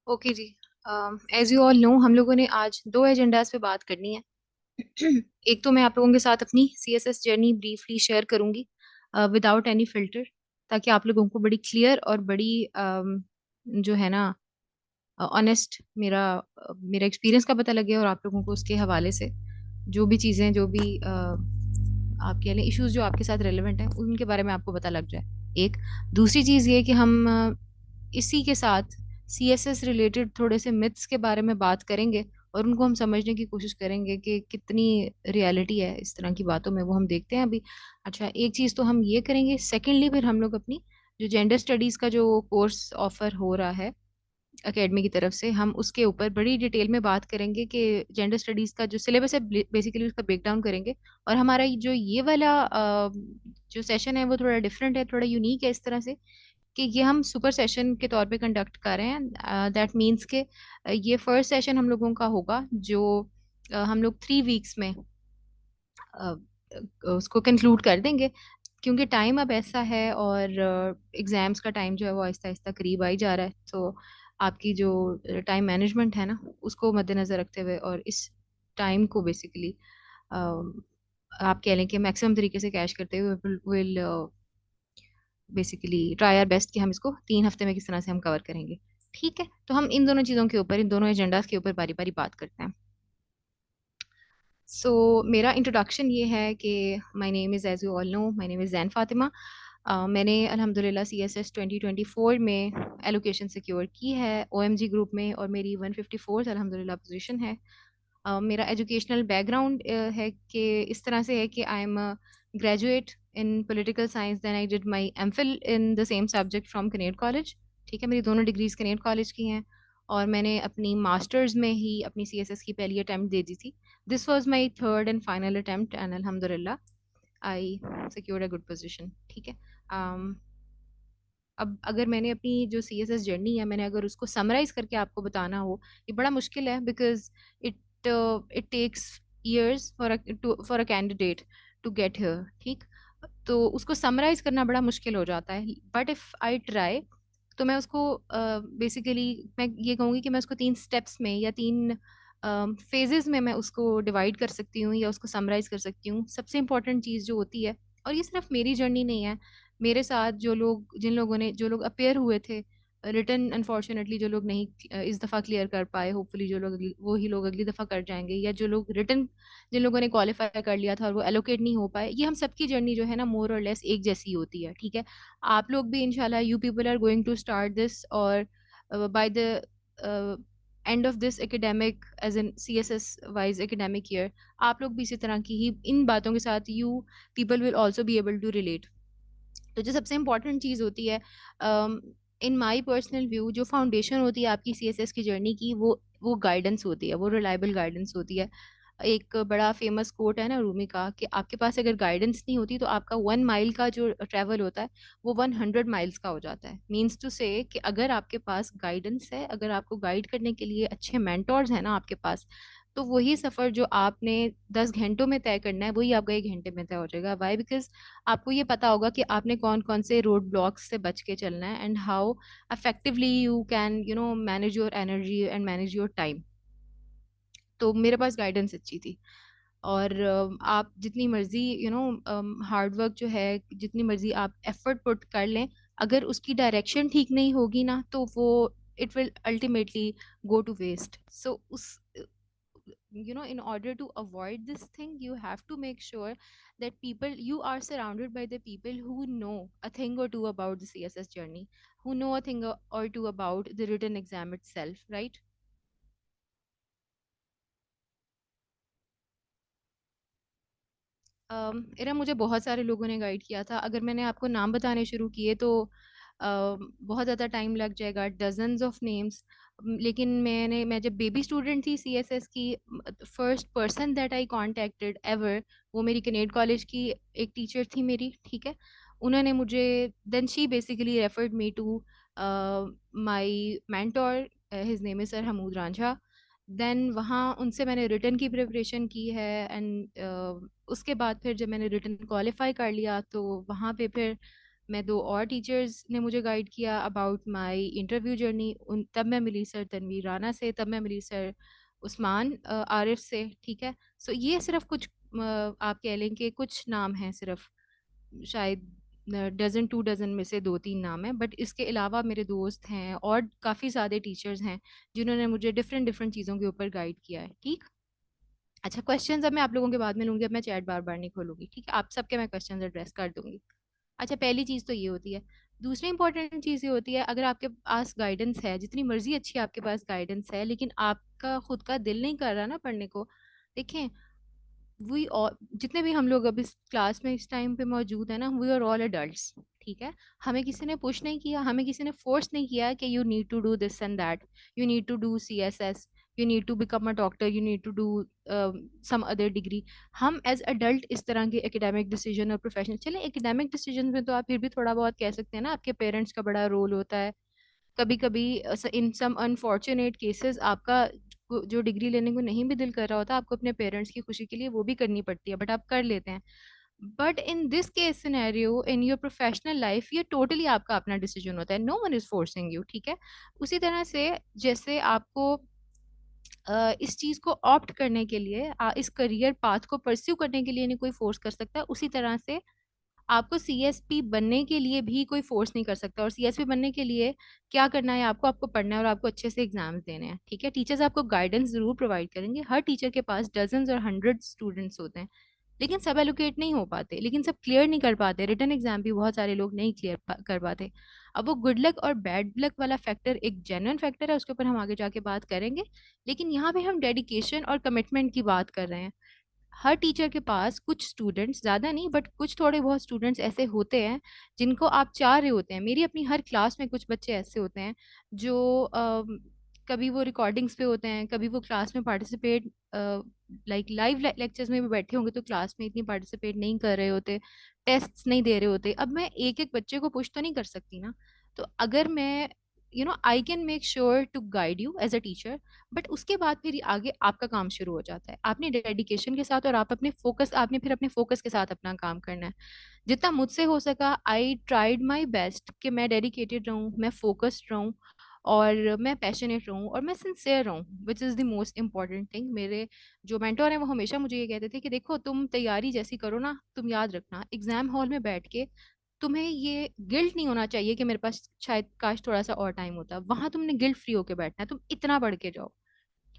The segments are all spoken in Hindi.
ओके जी। एज यू ऑल नो हम लोगों ने आज दो एजेंडाज पे बात करनी है। एक तो मैं आप लोगों के साथ अपनी सीएसएस जर्नी ब्रीफली शेयर करूंगी विदाउट एनी फिल्टर, ताकि आप लोगों को बड़ी क्लियर और बड़ी जो है ना ऑनेस्ट मेरा एक्सपीरियंस का पता लगे, और आप लोगों को उसके हवाले से जो भी चीज़ें जो भी आप कह लें इश्यूज जो आपके साथ रेलेवेंट हैं उनके बारे में आपको पता लग जाए। एक दूसरी चीज़ ये कि हम इसी के साथ सीएसएस रिलेटेड थोड़े से मिथ्स के बारे में बात करेंगे, और उनको हम समझने की कोशिश करेंगे कि कितनी रियलिटी है इस तरह की बातों में, वो हम देखते हैं अभी। अच्छा, एक चीज़ तो हम ये करेंगे। सेकेंडली फिर हम लोग अपनी जो जेंडर स्टडीज़ का जो कोर्स ऑफर हो रहा है एकेडमी की तरफ से, हम उसके ऊपर बड़ी डिटेल में बात करेंगे कि जेंडर स्टडीज़ का जो सिलेबस है बेसिकली उसका ब्रेकडाउन करेंगे। और हमारा जो ये वाला जो सेशन है वो थोड़ा डिफरेंट है, थोड़ा यूनिक है इस तरह से कि ये हम सुपर सेशन के तौर पे कंडक्ट कर रहे हैं। दैट मीन्स के ये फर्स्ट सेशन हम लोगों का होगा जो हम लोग 3 वीक्स में अ, उसको कंक्लूड कर देंगे, क्योंकि टाइम अब ऐसा है और एग्जाम्स का टाइम जो है वो आहिस्ता आहिस्ता करीब आई जा रहा है। तो आपकी जो टाइम मैनेजमेंट है ना, उसको मद्देनजर रखते हुए और इस टाइम को बेसिकली आप कह लें कि मैक्सिमम तरीके से कैश करते हुए will basically try our best कि हम इसको 3 हफ्ते में किस तरह से हम कवर करेंगे। ठीक है, तो हम इन दोनों चीज़ों के ऊपर, इन दोनों एजेंडाज के ऊपर बारी बारी बात करते हैं। सो मेरा इंट्रोडक्शन ये है कि my name is, as you all know, my name is Zain Fatima. मैंने अल्हम्दुलिल्लाह CSS 2024 में एलोकेशन सिक्योर की है OMG ग्रुप में, और मेरी 154th अल्हम्दुलिल्लाह पोजीशन है। मेरा एजुकेशनल बैकग्राउंड है कि इस तरह से है कि I am graduate in political science, then I did my MPhil in the same subject from Kinnaird College. ठीक है, मेरी दोनों डिग्रीज कनेट कॉलेज की हैं, और मैंने अपनी मास्टर्स में ही अपनी CSS की पहली अटेम्प्ट दे दी थी। This was my third and final attempt, and अल्हम्दुलिल्लाह आई सिक्योर्ड अ गुड पोजीशन। ठीक है। अब अगर मैंने अपनी जो CSS जर्नी है, मैंने अगर उसको समराइज करके आपको बताना हो, ये बड़ा मुश्किल है, because it it takes years for a candidate to get here. ठीक, तो उसको समराइज करना बड़ा मुश्किल हो जाता है, बट इफ आई ट्राई तो मैं उसको बेसिकली मैं ये कहूँगी कि मैं उसको 3 स्टेप्स में या 3 फेजेस में मैं उसको डिवाइड कर सकती हूँ या उसको समराइज कर सकती हूँ। सबसे इम्पोर्टेंट चीज़ जो होती है, और ये सिर्फ मेरी जर्नी नहीं है, मेरे साथ जो लोग अपेयर हुए थे रिटर्न, अनफॉर्चुनेटली जो लोग नहीं इस दफ़ा क्लियर कर पाए, होपफुली जो लोग वो ही लोग अगली दफ़ा कर जाएंगे, या जो लोग रिटर्न जिन लोगों ने क्वालिफाई कर लिया था और वो एलोकेट नहीं हो पाए, ये हम सबकी जर्नी जो है ना मोर और लेस एक जैसी होती है। ठीक है, आप लोग भी इंशाल्लाह, you people are going to start this, और by the end of this academic as an CSS wise academic year, आप लोग भी इसी तरह की ही इन बातों के साथ you people will also be able to relate. तो जो सबसे इम्पोर्टेंट चीज़ होती है, इन माई पर्सनल व्यू, जो फाउंडेशन होती है आपकी CSS की जर्नी की, वो गाइडेंस होती है, वो रिलायबल गाइडेंस होती है। एक बड़ा फेमस कोट है ना रूमी का, कि आपके पास अगर गाइडेंस नहीं होती तो आपका 1 माइल का जो ट्रेवल होता है वो 100 माइल्स का हो जाता है। मीन्स टू से कि अगर आपके पास गाइडेंस है, अगर आपको गाइड करने के लिए अच्छे मेंटोर्स हैं ना आपके पास, तो वही सफ़र जो आपने 10 घंटों में तय करना है वही आपका 1 घंटे में तय हो जाएगा। वाई? बिकॉज आपको ये पता होगा कि आपने कौन कौन से रोड ब्लॉक्स से बच के चलना है, and how effectively you can manage your energy and manage your time. तो मेरे पास गाइडेंस अच्छी थी, और आप जितनी मर्जी हार्ड वर्क जो है, जितनी मर्जी आप एफर्ट पुट कर लें, अगर उसकी डायरेक्शन ठीक नहीं होगी ना तो वो it will ultimately go to waste. So उस in order to avoid this thing, you have to make sure that people, you are surrounded by the people who know a thing or two about the CSS journey, who know a thing or two about the written exam itself, right? इरा मुझे बहुत सारे लोगों ने गाइड किया था। अगर मैंने आपको नाम बताने शुरू किए तो बहुत ज़्यादा टाइम लग जाएगा, डजन्स ऑफ नेम्स। लेकिन मैं जब बेबी स्टूडेंट थी CSS की, first person that I contacted ever, वो मेरी कनेट कॉलेज की एक टीचर थी मेरी। ठीक है, उन्होंने मुझे, then she basically referred me to my mentor, his name is sir Hamood Ranjha. Then वहाँ उनसे मैंने रिटर्न की प्रिपरेशन की है, एंड उसके बाद फिर जब मैंने रिटर्न क्वालिफाई कर लिया तो वहाँ पे फिर मैं दो और टीचर्स ने मुझे गाइड किया अबाउट माय इंटरव्यू जर्नी। उन तब मैं मिली सर तनवीर राना से, तब मैं मिली सर उस्मान आरिफ से। ठीक है। सो ये सिर्फ कुछ आप कह लें कि कुछ नाम हैं सिर्फ, शायद डजन टू डजन में से दो तीन नाम है, बट इसके अलावा मेरे दोस्त हैं और काफ़ी सारे टीचर्स हैं जिन्होंने मुझे डिफरेंट डिफरेंट चीज़ों के ऊपर गाइड किया है। ठीक। अच्छा, क्वेश्चंस अब मैं आप लोगों के बाद में लूंगी, अब मैं चैट बार बार नहीं खोलूंगी। ठीक है, आप सबके मैं क्वेश्चंस एड्रेस कर दूंगी। अच्छा, पहली चीज़ तो ये होती है। दूसरी इंपॉर्टेंट चीज़ ये होती है, अगर आपके पास गाइडेंस है, जितनी मर्जी अच्छी आपके पास गाइडेंस है, लेकिन आपका खुद का दिल नहीं कर रहा ना पढ़ने को, देखें, वी और जितने भी हम लोग अब इस क्लास में इस टाइम पे मौजूद है ना, वी आर ऑल एडल्ट्स। ठीक है। हमें किसी ने पुश नहीं किया, हमें किसी ने फोर्स नहीं किया कि you need to do this and that, you need to do CSS, you need to become a doctor, you need to do some other degree. हम एज अडल्ट इस तरह के एकेडमिक डिसीजन और प्रोफेशनल, चले एकेडमिक डिसीजन में तो आप फिर भी थोड़ा बहुत कह सकते हैं ना, आपके पेरेंट्स का बड़ा रोल होता है। कभी कभी इन सम अनफॉर्चुनेट केसेस आपका जो डिग्री लेने को नहीं भी दिल कर रहा होता, आपको अपने पेरेंट्स की खुशी के लिए वो भी करनी पड़ती है, बट आप कर लेते हैं। But in this case scenario in your professional life, ये टोटली आपका अपना डिसीजन होता है, no one is forcing you. ठीक है। उसी तरह से जैसे आपको इस चीज को ऑप्ट करने के लिए, इस करियर पाथ को परस्यू करने के लिए नहीं कोई फोर्स कर सकता, उसी तरह से आपको CSP बनने के लिए भी कोई फोर्स नहीं कर सकता। और CSP बनने के लिए क्या करना है, आपको आपको पढ़ना है और आपको अच्छे से एग्जाम्स देने हैं। ठीक है। टीचर्स आपको गाइडेंस जरूर प्रोवाइड करेंगे, हर टीचर के पास डजन्स और हंड्रेड स्टूडेंट्स होते हैं, लेकिन सब एलोकेट नहीं हो पाते, लेकिन सब क्लियर नहीं कर पाते। रिटर्न एग्जाम भी बहुत सारे लोग नहीं क्लियर कर पाते। अब वो गुड लक और बैड लक वाला फैक्टर एक जेन्युइन फैक्टर है, उसके ऊपर हम आगे जाके बात करेंगे। लेकिन यहाँ पे हम डेडिकेशन और कमिटमेंट की बात कर रहे हैं। हर टीचर के पास कुछ स्टूडेंट्स, ज्यादा नहीं बट कुछ थोड़े बहुत स्टूडेंट्स ऐसे होते हैं जिनको आप चाह रहे होते हैं। मेरी अपनी हर क्लास में कुछ बच्चे ऐसे होते हैं जो कभी वो रिकॉर्डिंग्स पे होते हैं, कभी वो क्लास में पार्टिसिपेट लाइक लाइव लेक्चर्स में भी बैठे होंगे तो क्लास में इतनी पार्टिसिपेट नहीं कर रहे होते, टेस्ट्स नहीं दे रहे होते। अब मैं एक एक बच्चे को पुश तो नहीं कर सकती ना। तो अगर मैं I can make sure to guide you as a teacher, but उसके बाद फिर आगे आपका काम शुरू हो जाता है, आपने डेडिकेशन के साथ और आप अपने फोकस, आपने फिर अपने फोकस के साथ अपना काम करना है। जितना मुझसे हो सका, आई ट्राइड माई बेस्ट कि मैं डेडिकेटेड रहूं, मैं फोकस्ड रहूं, और मैं पैशनेट रहूं, और मैं सिंसियर रहूं, which is the most important thing. मेरे जो मेंटोर हैं वो हमेशा मुझे ये कहते थे कि देखो, तुम तैयारी जैसी करो ना, तुम याद रखना एग्जाम हॉल में बैठ के तुम्हें ये गिल्ट नहीं होना चाहिए कि मेरे पास शायद काश थोड़ा सा और टाइम होता, वहां तुमने गिल्ट फ्री होके बैठना है, तुम इतना पढ़ के जाओ।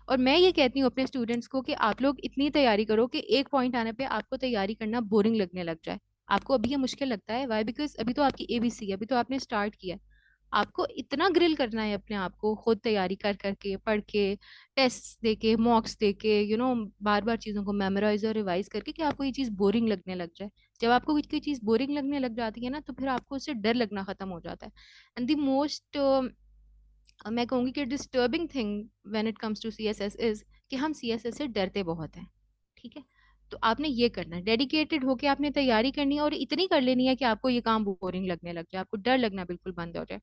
और मैं ये कहती हूँ अपने स्टूडेंट्स को कि आप लोग इतनी तैयारी करो कि एक पॉइंट आने पे आपको तैयारी करना बोरिंग लगने लग जाए। आपको अभी ये मुश्किल लगता है, वाई? बिकॉज अभी तो आपकी ABC है, अभी तो आपने स्टार्ट किया है। आपको इतना ग्रिल करना है अपने आप को, खुद तैयारी कर करके, पढ़ के, टेस्ट दे के, मॉक्स दे के, बार बार चीज़ों को मेमोराइज और रिवाइज करके, कि आपको ये चीज़ बोरिंग लगने लग जाए। जब आपको कोई चीज़ बोरिंग लगने लग जाती है ना, तो फिर आपको उससे डर लगना खत्म हो जाता है। एंड द मोस्ट मैं कहूँगी कि disturbing thing when it comes to CSS is कि हम CSS से डरते बहुत हैं। ठीक है। तो आपने ये करना है, डेडिकेटेड होके आपने तैयारी करनी है, और इतनी कर लेनी है कि आपको ये काम बोरिंग लगने लग जाए, आपको डर लगना बिल्कुल बंद हो जाए।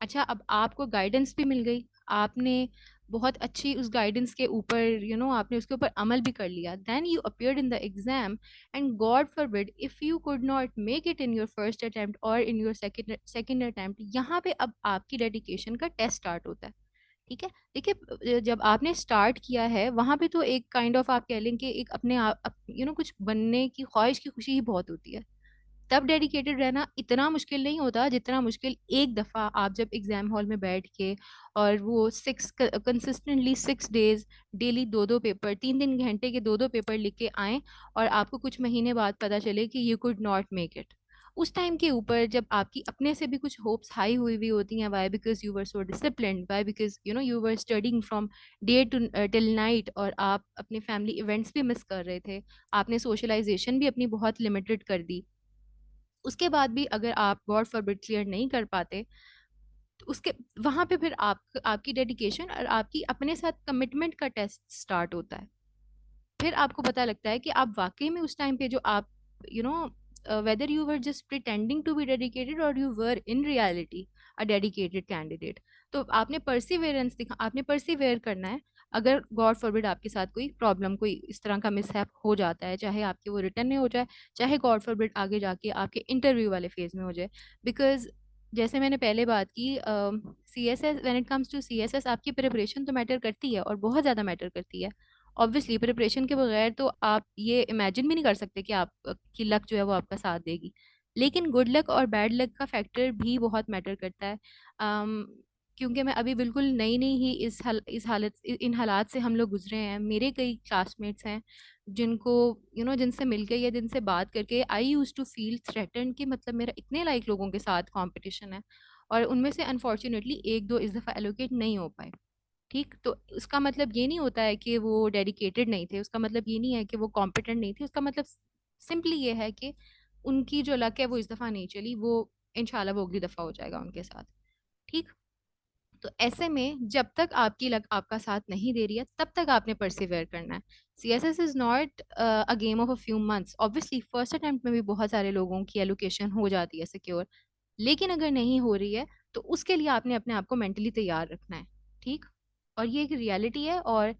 अच्छा, अब आपको गाइडेंस भी मिल गई, आपने बहुत अच्छी उस गाइडेंस के ऊपर आपने उसके ऊपर अमल भी कर लिया, then you appeared in the exam, and god forbid if you could not make it in your first attempt और इन योर सेकंड अटेम्प्ट, यहाँ पे अब आपकी डेडिकेशन का टेस्ट स्टार्ट होता है। ठीक है। देखिए, जब आपने स्टार्ट किया है वहां पे तो एक काइंड ऑफ आप कह लें कि एक अपने आप कुछ बनने की ख्वाहिश की खुशी ही बहुत होती है। तब डेडिकेटेड रहना इतना मुश्किल नहीं होता जितना मुश्किल एक दफा आप जब एग्जाम हॉल में बैठ के, और वो सिक्स कंसिस्टेंटली 6 डेज, डेली दो दो पेपर, 3 3 घंटे के दो दो पेपर लिख के आए, और आपको कुछ महीने बाद पता चले कि you could not make it. उस टाइम के ऊपर जब आपकी अपने से भी कुछ होप्स हाई हुई हुई होती हैं, why? Because you were so disciplined, why? Because you were studying from day to till night, और आप अपने फैमिली इवेंट्स भी मिस कर रहे थे, आपने सोशलाइजेशन भी अपनी बहुत लिमिटेड कर दी। उसके बाद भी अगर आप गॉड फॉरबिड क्लियर नहीं कर पाते, तो उसके वहां पे फिर आपकी डेडिकेशन और आपकी अपने साथ कमिटमेंट का टेस्ट स्टार्ट होता है। फिर आपको पता लगता है कि आप वाकई में उस टाइम पे जो आप you know whether you were just pretending to be dedicated और you were in reality a dedicated candidate. तो आपने परसिवेरेंस दिखा, आपने परसिवेयर करना है, अगर गॉड फॉरबिड आपके साथ कोई प्रॉब्लम, कोई इस तरह का मिसहैप हो जाता है, चाहे आपके वो रिटर्न में हो जाए, चाहे गॉड फॉरबिड आगे जाके आपके इंटरव्यू वाले फेज में हो जाए। बिकॉज जैसे मैंने पहले बात की, C S S, when it comes to C S S, आपकी प्रिपरेशन तो मैटर करती है और बहुत ज़्यादा मैटर करती है। ऑब्वियसली प्रिपरेशन के बगैर तो आप ये इमेजिन भी नहीं कर सकते कि आप की लक जो है वो आपका साथ देगी। लेकिन गुड लक और बैड लक का फैक्टर भी बहुत मैटर करता है। अम, क्योंकि मैं अभी बिल्कुल नई नई ही इस हालत इन हालात से हम लोग गुजरे हैं। मेरे कई क्लासमेट्स हैं जिनको जिनसे मिलके या जिनसे बात करके आई यूज टू फील थ्रेटन कि मतलब मेरा इतने लाइक लोगों के साथ कंपटीशन है, और उनमें से अनफॉर्चुनेटली एक दो इस दफ़ा एलोकेट नहीं हो पाए। ठीक, तो उसका मतलब ये नहीं होता है कि वो डेडिकेटेड नहीं थे, उसका मतलब ये नहीं है कि वो कॉम्पिटेंट नहीं थे, उसका मतलब सिंपली ये है कि उनकी जो लक है वो इस दफ़ा नहीं चली, वो इंशाल्लाह वो अगली दफ़ा हो जाएगा उनके साथ। ठीक, तो ऐसे में जब तक आपकी लक आपका साथ नहीं दे रही है तब तक आपने परसिवियर करना है। C S S is not a game of a few months. Obviously first attempt में भी बहुत सारे लोगों की एलोकेशन हो जाती है सिक्योर, लेकिन अगर नहीं हो रही है तो उसके लिए आपने अपने आप को मेंटली तैयार रखना है। ठीक, और ये एक रियलिटी है, और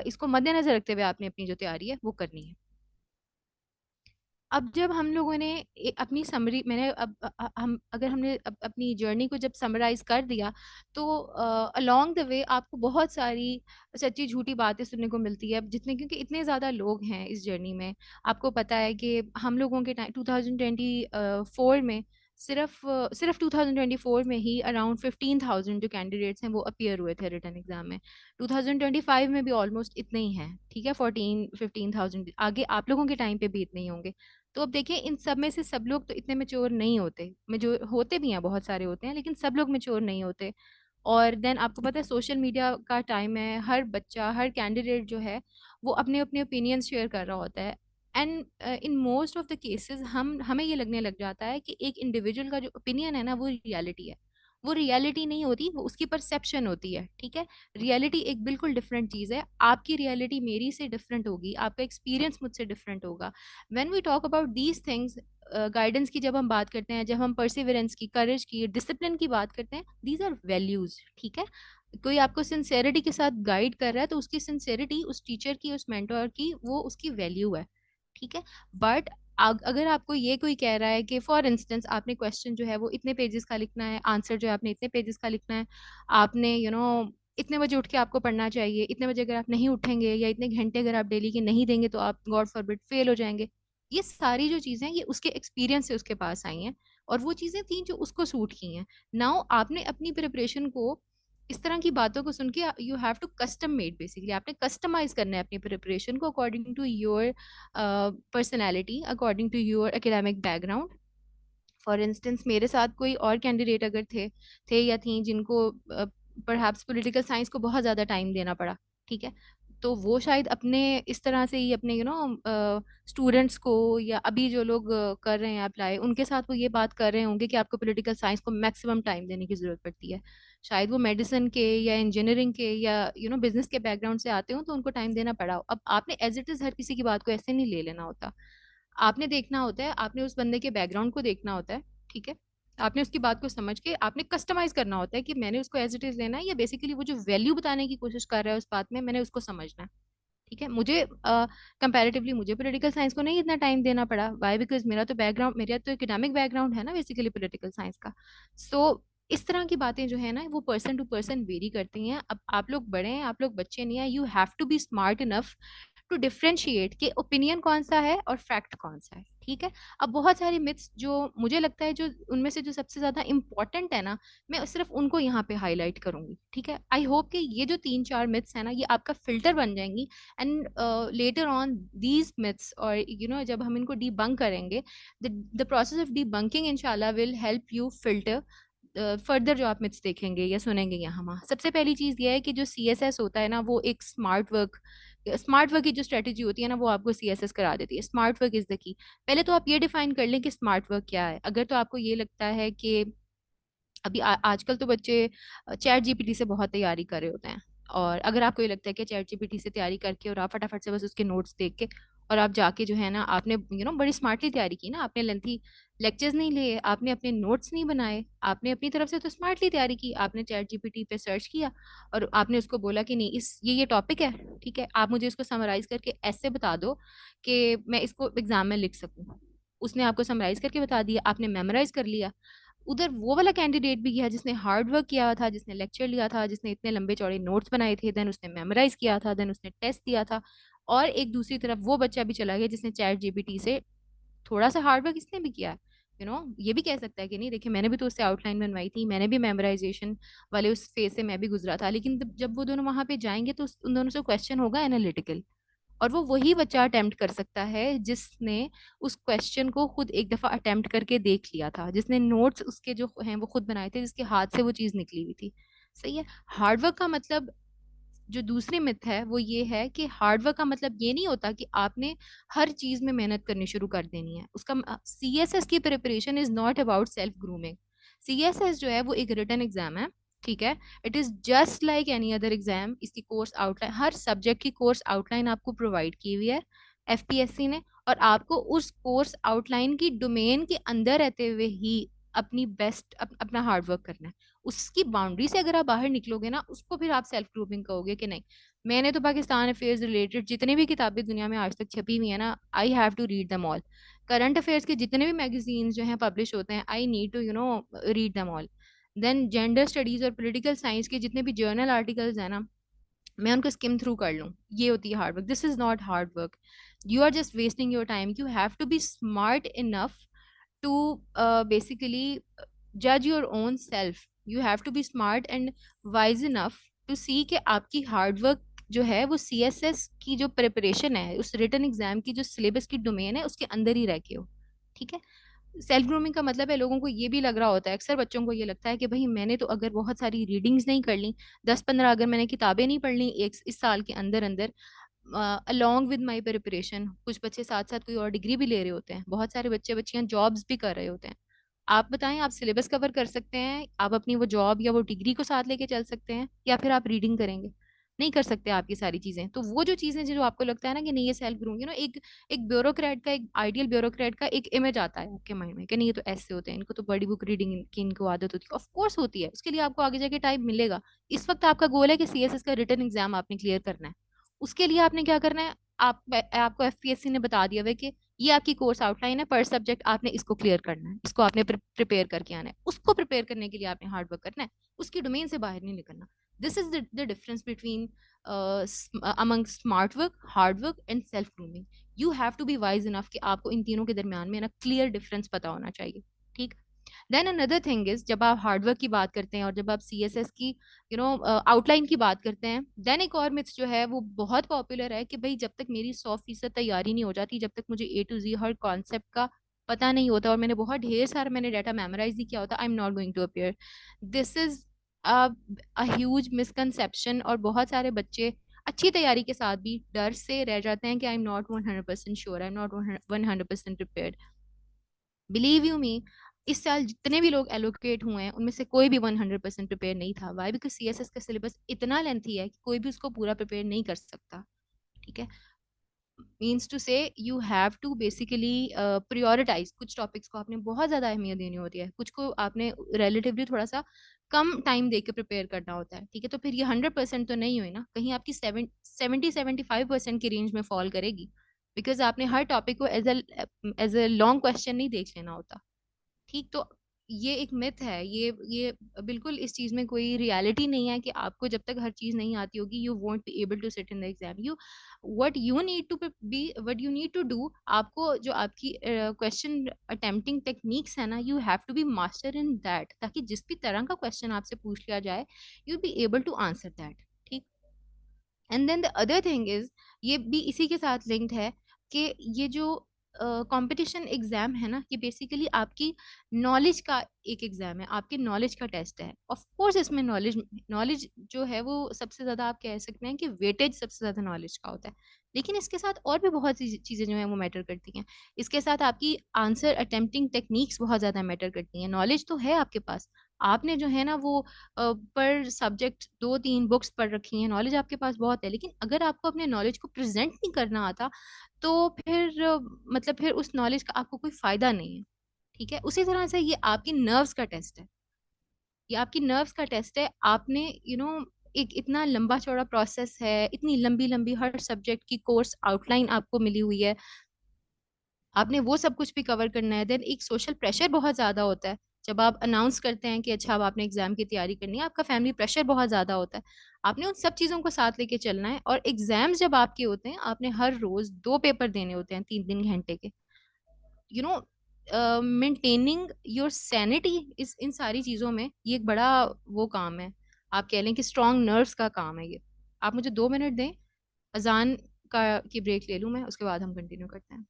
इसको मद्देनजर रखते हुए आपने अपनी जो तैयारी है वो करनी है। अब जब हम लोगों ने अपनी समरी, मैंने अब हम अगर हमने अपनी जर्नी को जब समराइज कर दिया, तो अलोंग द वे आपको बहुत सारी सच्ची झूठी बातें सुनने को मिलती है, जितने क्योंकि इतने ज़्यादा लोग हैं इस जर्नी में। आपको पता है कि हम लोगों के टाइम 2024 में सिर्फ 2024 में ही अराउंड 15,000 जो कैंडिडेट्स हैं वो अपीयर हुए थे रिटर्न एग्जाम में। 2025 में भी ऑलमोस्ट इतने ही हैं, ठीक है, 14-15,000। आगे आप लोगों के टाइम पे भी इतने ही होंगे। तो अब देखिए, इन सब में से सब लोग तो इतने मेच्योर नहीं होते, मेच्योर होते भी हैं, बहुत सारे होते हैं, लेकिन सब लोग मेच्योर नहीं होते। और देन आपको पता है सोशल मीडिया का टाइम है, हर बच्चा, हर कैंडिडेट जो है वो अपने अपने ओपिनियन शेयर कर रहा होता है। And in most of the cases हमें ये लगने लग जाता है कि एक इंडिविजुअल का जो ओपिनियन है ना वो रियलिटी है। वो रियलिटी नहीं होती, वो उसकी परसेप्शन होती है। ठीक है, रियलिटी एक बिल्कुल डिफरेंट चीज़ है। आपकी रियलिटी मेरी से डिफरेंट होगी, आपका एक्सपीरियंस मुझसे डिफरेंट होगा। When we talk about these things, guidance की जब हम बात करते हैं, जब हम परसिवरेंस की, करेज की, डिसिप्लिन की बात करते हैं, दीज आर वैल्यूज। ठीक है, कोई आपको सिंसेरिटी के साथ गाइड कर रहा है तो उसकी सिंसेरिटी, उस टीचर की, उस मेंटोर की, वो उसकी वैल्यू है। ठीक है, बट अगर आपको ये कोई कह रहा है कि फॉर इंस्टेंस आपने क्वेश्चन जो है वो इतने पेजेस का लिखना है, आंसर जो है आपने इतने पेजेस का लिखना है, आपने इतने बजे उठ के आपको पढ़ना चाहिए, इतने बजे अगर आप नहीं उठेंगे या इतने घंटे अगर आप डेली के नहीं देंगे तो आप गॉड फॉरबिड फेल हो जाएंगे। ये सारी जो चीजें हैं ये उसके एक्सपीरियंस से उसके पास आई हैं, और वो चीजें थी जो उसको सूट की हैं। नाउ आपने अपनी प्रिपरेशन को, इस तरह की बातों को सुन के, you have to custom made, basically आपने कस्टमाइज करना है अपनी प्रिपरेशन को according to your personality, according to your academic background. For instance मेरे साथ कोई और कैंडिडेट अगर थे या थी जिनको परहैप्स पॉलिटिकल साइंस को बहुत ज़्यादा टाइम देना पड़ा। ठीक है, तो वो शायद अपने इस तरह से ही अपने स्टूडेंट्स को, या अभी जो लोग कर रहे हैं अप्लाई, उनके साथ वो ये बात कर रहे होंगे कि आपको पॉलिटिकल साइंस को मैक्सिमम टाइम देने की ज़रूरत पड़ती है। शायद वो मेडिसिन के या इंजीनियरिंग के या बिजनेस के बैकग्राउंड से आते हो तो उनको टाइम देना पड़ा हो। अब आपने एज इट इज़ हर किसी की बात को ऐसे नहीं ले लेना होता। आपने देखना होता है, आपने उस बंदे के बैकग्राउंड को देखना होता है। ठीक है, आपने उसकी बात को समझ के आपने कस्टमाइज करना होता है कि मैंने उसको एज इट इज लेना है, या बेसिकली वो जो वैल्यू बताने की कोशिश कर रहा है उस बात में मैंने उसको समझना है। ठीक है, मुझे कंपैरेटिवली मुझे पॉलिटिकल साइंस को नहीं इतना टाइम देना पड़ा। वाई? बिकॉज मेरा तो एकेडमिक बैकग्राउंड है ना बेसिकली पॉलिटिकल साइंस का। सो इस तरह की बातें जो है ना वो पर्सन टू पर्सन वेरी करती हैं। अब आप लोग बड़े हैं, आप लोग बच्चे नहीं हैं। You have to be smart enough to differentiate कि ओपिनियन कौन सा है और फैक्ट कौन सा है। ठीक है, अब बहुत सारी मिथ्स जो मुझे लगता है, जो उनमें से जो सबसे ज्यादा इंपॉर्टेंट है ना, मैं सिर्फ उनको यहाँ पे हाईलाइट करूंगी। ठीक है, आई होप कि ये जो 3-4 मिथ्स है ना ये आपका फिल्टर बन जाएंगी, and later on these myths, और जब हम इनको डीबंक करेंगे, द प्रोसेस ऑफ डीबंकिंग इंशाल्लाह will help you filter further जो आप मिथ्स देखेंगे या सुनेंगे यहाँ वहाँ। सबसे पहली चीज़ ये है कि जो सी एस एस होता है ना वो एक स्मार्ट वर्क की जो स्ट्रेटेजी होती है ना वो आपको सी एस एस करा देती है। Smart work is the key. पहले तो आप ये डिफाइन कर लें कि स्मार्ट वर्क क्या है। अगर तो आपको ये लगता है कि अभी आजकल तो बच्चे चैट जीपीटी से बहुत तैयारी कर रहे होते हैं, और अगर आपको ये लगता है कि चैट जीपीटी से तैयारी करके और आप फटाफट से बस उसके नोट्स देख के और आप जाके जो है ना, आपने बड़ी स्मार्टली तैयारी की ना, आपने लेंथी लेक्चर्स नहीं लिए, आपने अपने नोट्स नहीं बनाए, आपने अपनी तरफ से तो स्मार्टली तैयारी की, आपने चैट जीपीटी पे सर्च किया और आपने उसको बोला कि नहीं, इस ये टॉपिक है, ठीक है, आप मुझे इसको समराइज करके ऐसे बता दो कि मैं इसको एग्जाम में लिख सकूं। उसने आपको समराइज करके बता दिया, आपने मेमोराइज कर लिया। उधर वो वाला कैंडिडेट भी गया जिसने हार्ड वर्क किया था, जिसने लेक्चर लिया था, जिसने इतने लंबे चौड़े नोट्स बनाए थे, देन उसने मेमोराइज किया था, देन उसने टेस्ट दिया था। और एक दूसरी तरफ वो बच्चा भी चला गया जिसने चैट जीपीटी से थोड़ा सा हार्ड वर्क इसने भी किया है। ये भी कह सकता है कि नहीं, देखिए मैंने भी तो उससे आउटलाइन बनवाई थी, मैंने भी मेमोराइजेशन वाले उस फेज से मैं भी गुजरा था, लेकिन जब वो दोनों वहां पे जाएंगे तो उन दोनों से क्वेश्चन होगा एनालिटिकल। और वो वही बच्चा अटेम्प्ट कर सकता है जिसने उस क्वेश्चन को खुद एक दफा अटेम्प्ट करके देख लिया था, जिसने नोट्स उसके जो हैं वो खुद बनाए थे, जिसके हाथ से वो चीज निकली हुई थी। सही है। हार्डवर्क का मतलब, जो दूसरी मिथ है वो ये है कि हार्डवर्क का मतलब ये नहीं होता कि आपने हर चीज में मेहनत करनी शुरू कर देनी है। उसका सीएसएस की preparation is not about self grooming. CSS जो है वो एक रिटन एग्जाम है, ठीक है। It is just like any other exam. इसकी कोर्स आउटलाइन, हर सब्जेक्ट की कोर्स आउटलाइन आपको प्रोवाइड की हुई है एफपीएससी ने, और आपको उस कोर्स आउटलाइन की डोमेन के अंदर रहते हुए ही अपनी अपना हार्डवर्क करना है। उसकी बाउंड्री से अगर आप बाहर निकलोगे ना, उसको फिर आप सेल्फ ग्रूमिंग कहोगे कि नहीं। मैंने तो पाकिस्तान अफेयर्स रिलेटेड जितने भी किताबें दुनिया में आज तक छपी हुई है ना, I have to read them all. Current affairs के जितने भी मैगजीन्स जो हैं पब्लिश होते हैं, I need to read them all. Then gender studies और पॉलिटिकल साइंस के जितने भी जर्नल आर्टिकल्स हैं ना, मैं उनको स्किम थ्रू कर लूँ। ये होती है hard work. This is not hard work. You are just wasting your time. You have to be smart enough to basically judge your own self. You have to be smart and wise enough to see कि आपकी हार्ड वर्क जो है वो सीएसएस की जो प्रिपरेशन है, उस रिटन एग्जाम की जो सिलेबस की डोमेन है उसके अंदर ही रह के हो। ठीक है। सेल्फ ग्रूमिंग का मतलब है, लोगों को ये भी लग रहा होता है, अक्सर बच्चों को ये लगता है कि भाई मैंने तो अगर बहुत सारी रीडिंग्स नहीं कर ली, 10-15 अगर मैंने किताबें नहीं पढ़ ली एक इस साल के अंदर अंदर, अलोंग विद माई प्रिपरेशन, कुछ बच्चे साथ साथ कोई और डिग्री भी ले रहे होते हैं, बहुत सारे बच्चे बच्चियां जॉब्स भी कर रहे होते हैं। आप बताएं, आप सिलेबस कवर कर सकते हैं, आप अपनी वो जॉब या वो डिग्री को साथ लेके चल सकते हैं, या फिर आप रीडिंग करेंगे? नहीं कर सकते आप ये सारी चीजें। तो वो जो चीजें जो आपको लगता है ना कि नहीं ये सेल्फ ग्रूमिंग, एक एक ब्यूरोक्रेट का, एक आइडियल ब्यूरोक्रेट का एक इमेज आता है आपके माइंड में कि नहीं ये तो ऐसे होते हैं, इनको तो बड़ी बुक रीडिंग की इनको आदत होती है। ऑफ कोर्स होती है, उसके लिए आपको आगे जाके टाइम मिलेगा। इस वक्त आपका गोल है कि सीएसएस का रिटन एग्जाम आपने क्लियर करना है। उसके लिए आपने क्या करना है, आपको एफपीएससी ने बता दिया हुआ है कि ये आपकी कोर्स आउटलाइन है, पर सब्जेक्ट आपने इसको क्लियर करना है, इसको आपने प्रिपेयर करके आना है। उसको प्रिपेयर करने के लिए आपने हार्ड वर्क करना है, उसकी डोमेन से बाहर नहीं निकलना। This is the difference between among smart work, hard work and self grooming. You have to be wise enough कि आपको इन तीनों के दरमियान में ना क्लियर डिफरेंस पता होना चाहिए। ठीक। देन अनदर थिंग इज, जब आप हार्डवर्क की बात करते हैं और जब आप सीएसएस की आउटलाइन की बात करते हैं, देन एक और मिथ जो है वो बहुत पॉपुलर है कि भाई जब तक मेरी 100% तैयारी नहीं हो जाती, जब तक मुझे ए टू जी हर कॉन्सेप्ट का पता नहीं होता और मैंने बहुत ढेर सारा मैंने डाटा मेमोराइज नहीं किया होता, I am not going to appear. This is a huge misconception. और बहुत सारे बच्चे अच्छी तैयारी के साथ भी डर से रह जाते हैं कि I am not 100% sure, I am not 100% prepared. Believe you me, इस साल जितने भी लोग एलोकेट हुए हैं उनमें से कोई भी 100% प्रिपेयर नहीं था। वाई? बिकॉज सीएसएस का सिलेबस इतना लेंथी है कि कोई भी उसको पूरा प्रिपेयर नहीं कर सकता। ठीक है। Means to say you have to basically prioritise. कुछ टॉपिक्स को आपने बहुत ज्यादा अहमियत देनी होती है, कुछ को आपने रिलेटिवली थोड़ा सा कम टाइम दे के प्रिपेयर करना होता है। ठीक है। तो फिर ये 100% तो नहीं हुई ना, कहीं आपकी 70-75% की रेंज में फॉल करेगी, बिकॉज आपने हर टॉपिक को एज ए लॉन्ग क्वेश्चन नहीं देख लेना होता। ठीक। तो ये एक मिथ है, ये बिल्कुल इस चीज में कोई रियलिटी नहीं है कि आपको जब तक हर चीज नहीं आती होगी you won't be able to sit in the exam. What you need to do, आपको जो आपकी क्वेश्चन अटेम्प्टिंग टेक्निक्स है ना, you have to be master in that, ताकि जिस भी तरह का क्वेश्चन आपसे पूछ लिया जाए you be able to answer that. ठीक। And then the other thing is, ये भी इसी के साथ लिंक्ड है कि ये जो कंपटीशन एग्जाम है ना, ये बेसिकली आपकी नॉलेज का एक एग्जाम है, आपके नॉलेज का टेस्ट है। ऑफ कोर्स इसमें नॉलेज नॉलेज जो है वो सबसे ज्यादा आप कह सकते हैं कि वेटेज सबसे ज्यादा नॉलेज का होता है। लेकिन इसके साथ और भी बहुत सी चीजें जो है वो मैटर करती हैं। इसके साथ आपकी आंसर अटेम्प्टिंग टेक्निक्स बहुत ज्यादा मैटर करती हैं। नॉलेज तो है आपके पास, आपने जो है ना वो पर सब्जेक्ट 2-3 बुक्स पढ़ रखी हैं, नॉलेज आपके पास बहुत है, लेकिन अगर आपको अपने नॉलेज को प्रेजेंट नहीं करना आता तो फिर मतलब फिर उस नॉलेज का आपको कोई फायदा नहीं है। ठीक है, उसी तरह से ये आपकी नर्व्स का टेस्ट है। ये आपकी नर्व्स का टेस्ट है। आपने एक इतना लंबा चौड़ा प्रोसेस है, इतनी लंबी लंबी हर सब्जेक्ट की कोर्स आउटलाइन आपको मिली हुई है, आपने वो सब कुछ भी कवर करना है। देन एक सोशल प्रेशर बहुत ज्यादा होता है। जब आप अनाउंस करते हैं कि अच्छा अब आपने एग्जाम की तैयारी करनी है, आपका फैमिली प्रेशर बहुत ज्यादा होता है। आपने उन सब चीजों को साथ लेके चलना है, और एग्जाम्स जब आपके होते हैं, आपने हर रोज 2 पेपर देने होते हैं 3 3 घंटे के। You know maintaining your sanity इस इन सारी चीजों में ये एक बड़ा वो काम है। आप कह लें कि स्ट्रॉन्ग नर्व्स का काम है ये। आप मुझे 2 मिनट दें, अजान का की ब्रेक ले लूं मैं, उसके बाद हम कंटिन्यू करते हैं।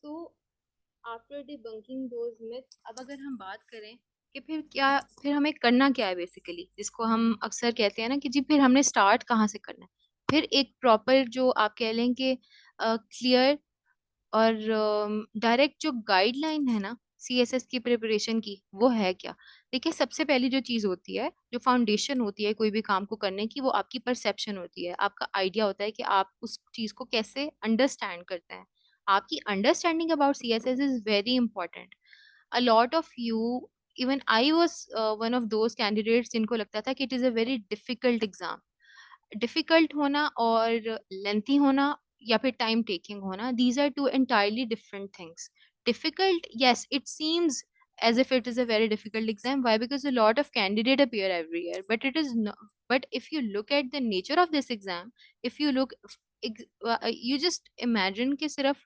So after debunking those myths, अब अगर हम बात करें कि फिर क्या, फिर हमें करना क्या है बेसिकली, जिसको हम अक्सर कहते हैं ना कि जी फिर हमने स्टार्ट कहाँ से करना है। फिर एक प्रॉपर जो आप कह लें कि क्लियर और डायरेक्ट जो गाइडलाइन है ना सीएसएस की प्रिपरेशन की, वो है क्या। देखिए, सबसे पहली जो चीज होती है, जो फाउंडेशन होती है कोई भी काम को करने की, वो आपकी परसेप्शन होती है, आपका आइडिया होता है कि आप उस चीज को कैसे अंडरस्टैंड करते हैं। आपकी understanding about CSS is very important. A lot of you, even I was one of those candidates जिनको लगता था कि it is a very difficult exam. Difficult होना और लेंथी होना या फिर टाइम टेकिंग होना, these are two entirely different things. Difficult, yes, it seems as if it is a very difficult exam. Why? Because a lot of candidate appear every year, but it is not. But if you look at the nature of this exam, if you look, you just imagine कि सिर्फ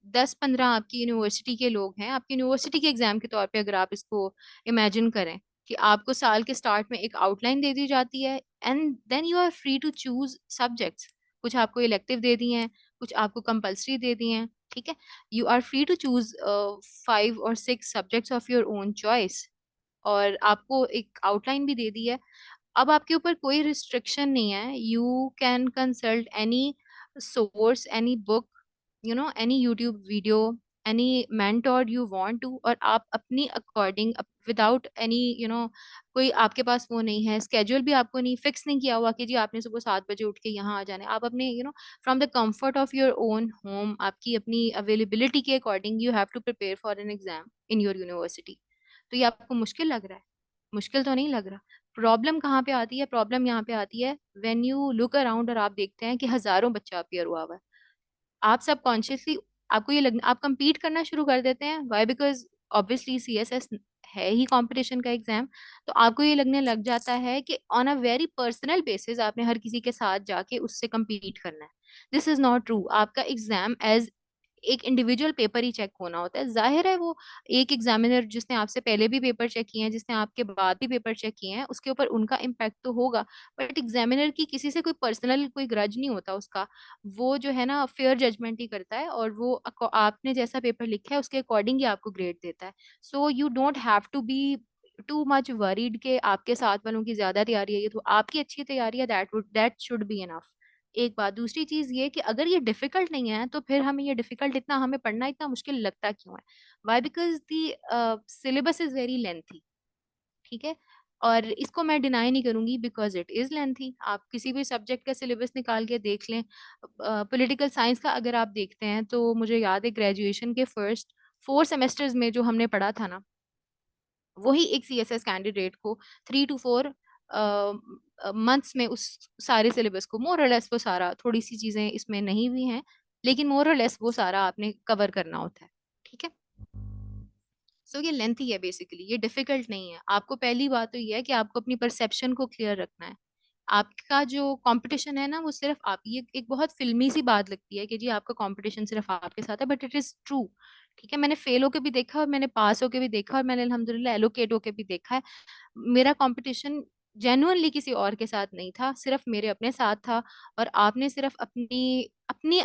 10-15 आपकी यूनिवर्सिटी के लोग हैं, आपकी यूनिवर्सिटी के एग्जाम के तौर पे अगर आप इसको इमेजिन करें कि आपको साल के स्टार्ट में एक आउटलाइन दे दी जाती है, and then you are free to choose subjects. कुछ आपको इलेक्टिव दे दिए हैं, कुछ आपको कंपलसरी दे दिए हैं। ठीक है, you are free to choose 5 और 6 subjects of your own choice, और आपको एक आउटलाइन भी दे दी है। अब आपके ऊपर कोई रिस्ट्रिक्शन नहीं है, you can consult any source, any book, any YouTube video, any mentor you want to, और आप अपनी अकॉर्डिंग, विदाउट एनी कोई आपके पास वो नहीं है, स्केड्यूल भी आपको नहीं फिक्स नहीं किया हुआ कि जी आपने सुबह 7 बजे उठ के यहाँ आ जाना है। आप अपने from the comfort of your own home, आपकी अपनी अवेलेबिलिटी के according you have to prepare for an exam in your university. तो ये आपको मुश्किल लग रहा है? मुश्किल तो नहीं लग रहा। प्रॉब्लम कहाँ पे आती है? प्रॉब्लम यहाँ पे आती है व्हेन यू लुक अराउंड और आप देखते हैं कि हजारों बच्चा अपियर हुआ हुआ है। आप सबकॉन्शियसली, आपको ये लगना, आप compete करना शुरू कर देते हैं। वाई? बिकॉज ऑब्वियसली सीएसएस है ही कंपटीशन का एग्जाम। तो आपको ये लगने लग जाता है कि on a very personal basis आपने हर किसी के साथ जाके उससे compete करना है। This is not true. आपका एग्जाम एज एक इंडिविजुअल पेपर ही चेक होना होता है। जाहिर है वो एक एग्जामिनर जिसने आपसे पहले भी पेपर चेक किए हैं, जिसने आपके बाद भी पेपर चेक किए हैं, उसके ऊपर उनका इम्पैक्ट तो होगा। बट एग्जामिनर की किसी से कोई पर्सनल कोई ग्रज नहीं होता उसका। वो जो है ना फेयर जजमेंट ही करता है, और वो आपने जैसा पेपर लिखा है उसके अकॉर्डिंग ही आपको ग्रेड देता है। So you don't have to be too much worried के आपके साथ वालों की ज्यादा तैयारी है, ये तो आपकी अच्छी तैयारी है, दैट शुड बी इनफ। एक बात, दूसरी चीज ये कि अगर ये डिफिकल्ट नहीं है तो फिर हमें ये डिफिकल्ट, इतना हमें पढ़ना इतना मुश्किल लगता क्यों है? Why? Because the syllabus is very lengthy. ठीक है, और इसको मैं डिनाई नहीं करूंगी, बिकॉज इट इज लेंथी। आप किसी भी सब्जेक्ट का सिलेबस निकाल के देख लें। पॉलिटिकल साइंस का अगर आप देखते हैं तो मुझे याद है ग्रेजुएशन के फर्स्ट 4 सेमेस्टर्स में जो हमने पढ़ा था ना, वही एक सीएसएस कैंडिडेट को 3 to 4 मंथ्स में उस सारे सिलेबस को मोर और लेस, वो सारा, थोड़ी सी चीजें इसमें नहीं भी हैं लेकिन मोर और लेस वो सारा आपने कवर करना होता है। ठीक है। सो ये लेंथी है बेसिकली, ये डिफिकल्ट नहीं है। आपको पहली बात तो ये है कि आपको अपनी परसेप्शन को क्लियर रखना है। आपका जो कंपटीशन है ना वो सिर्फ आप, ये एक बहुत फिल्मी सी बात लगती है कि जी आपका कंपटीशन सिर्फ आपके साथ है, बट इट इज ट्रू। ठीक है, मैंने फेल होके भी देखा और मैंने पास होके भी देखा और मैंने अल्हम्दुलिल्लाह एलोकेट होके भी देखा है। मेरा कंपटीशन जेन्युइनली किसी और के साथ नहीं था, सिर्फ मेरे अपने साथ था। और आपने सिर्फ अपनी अपनी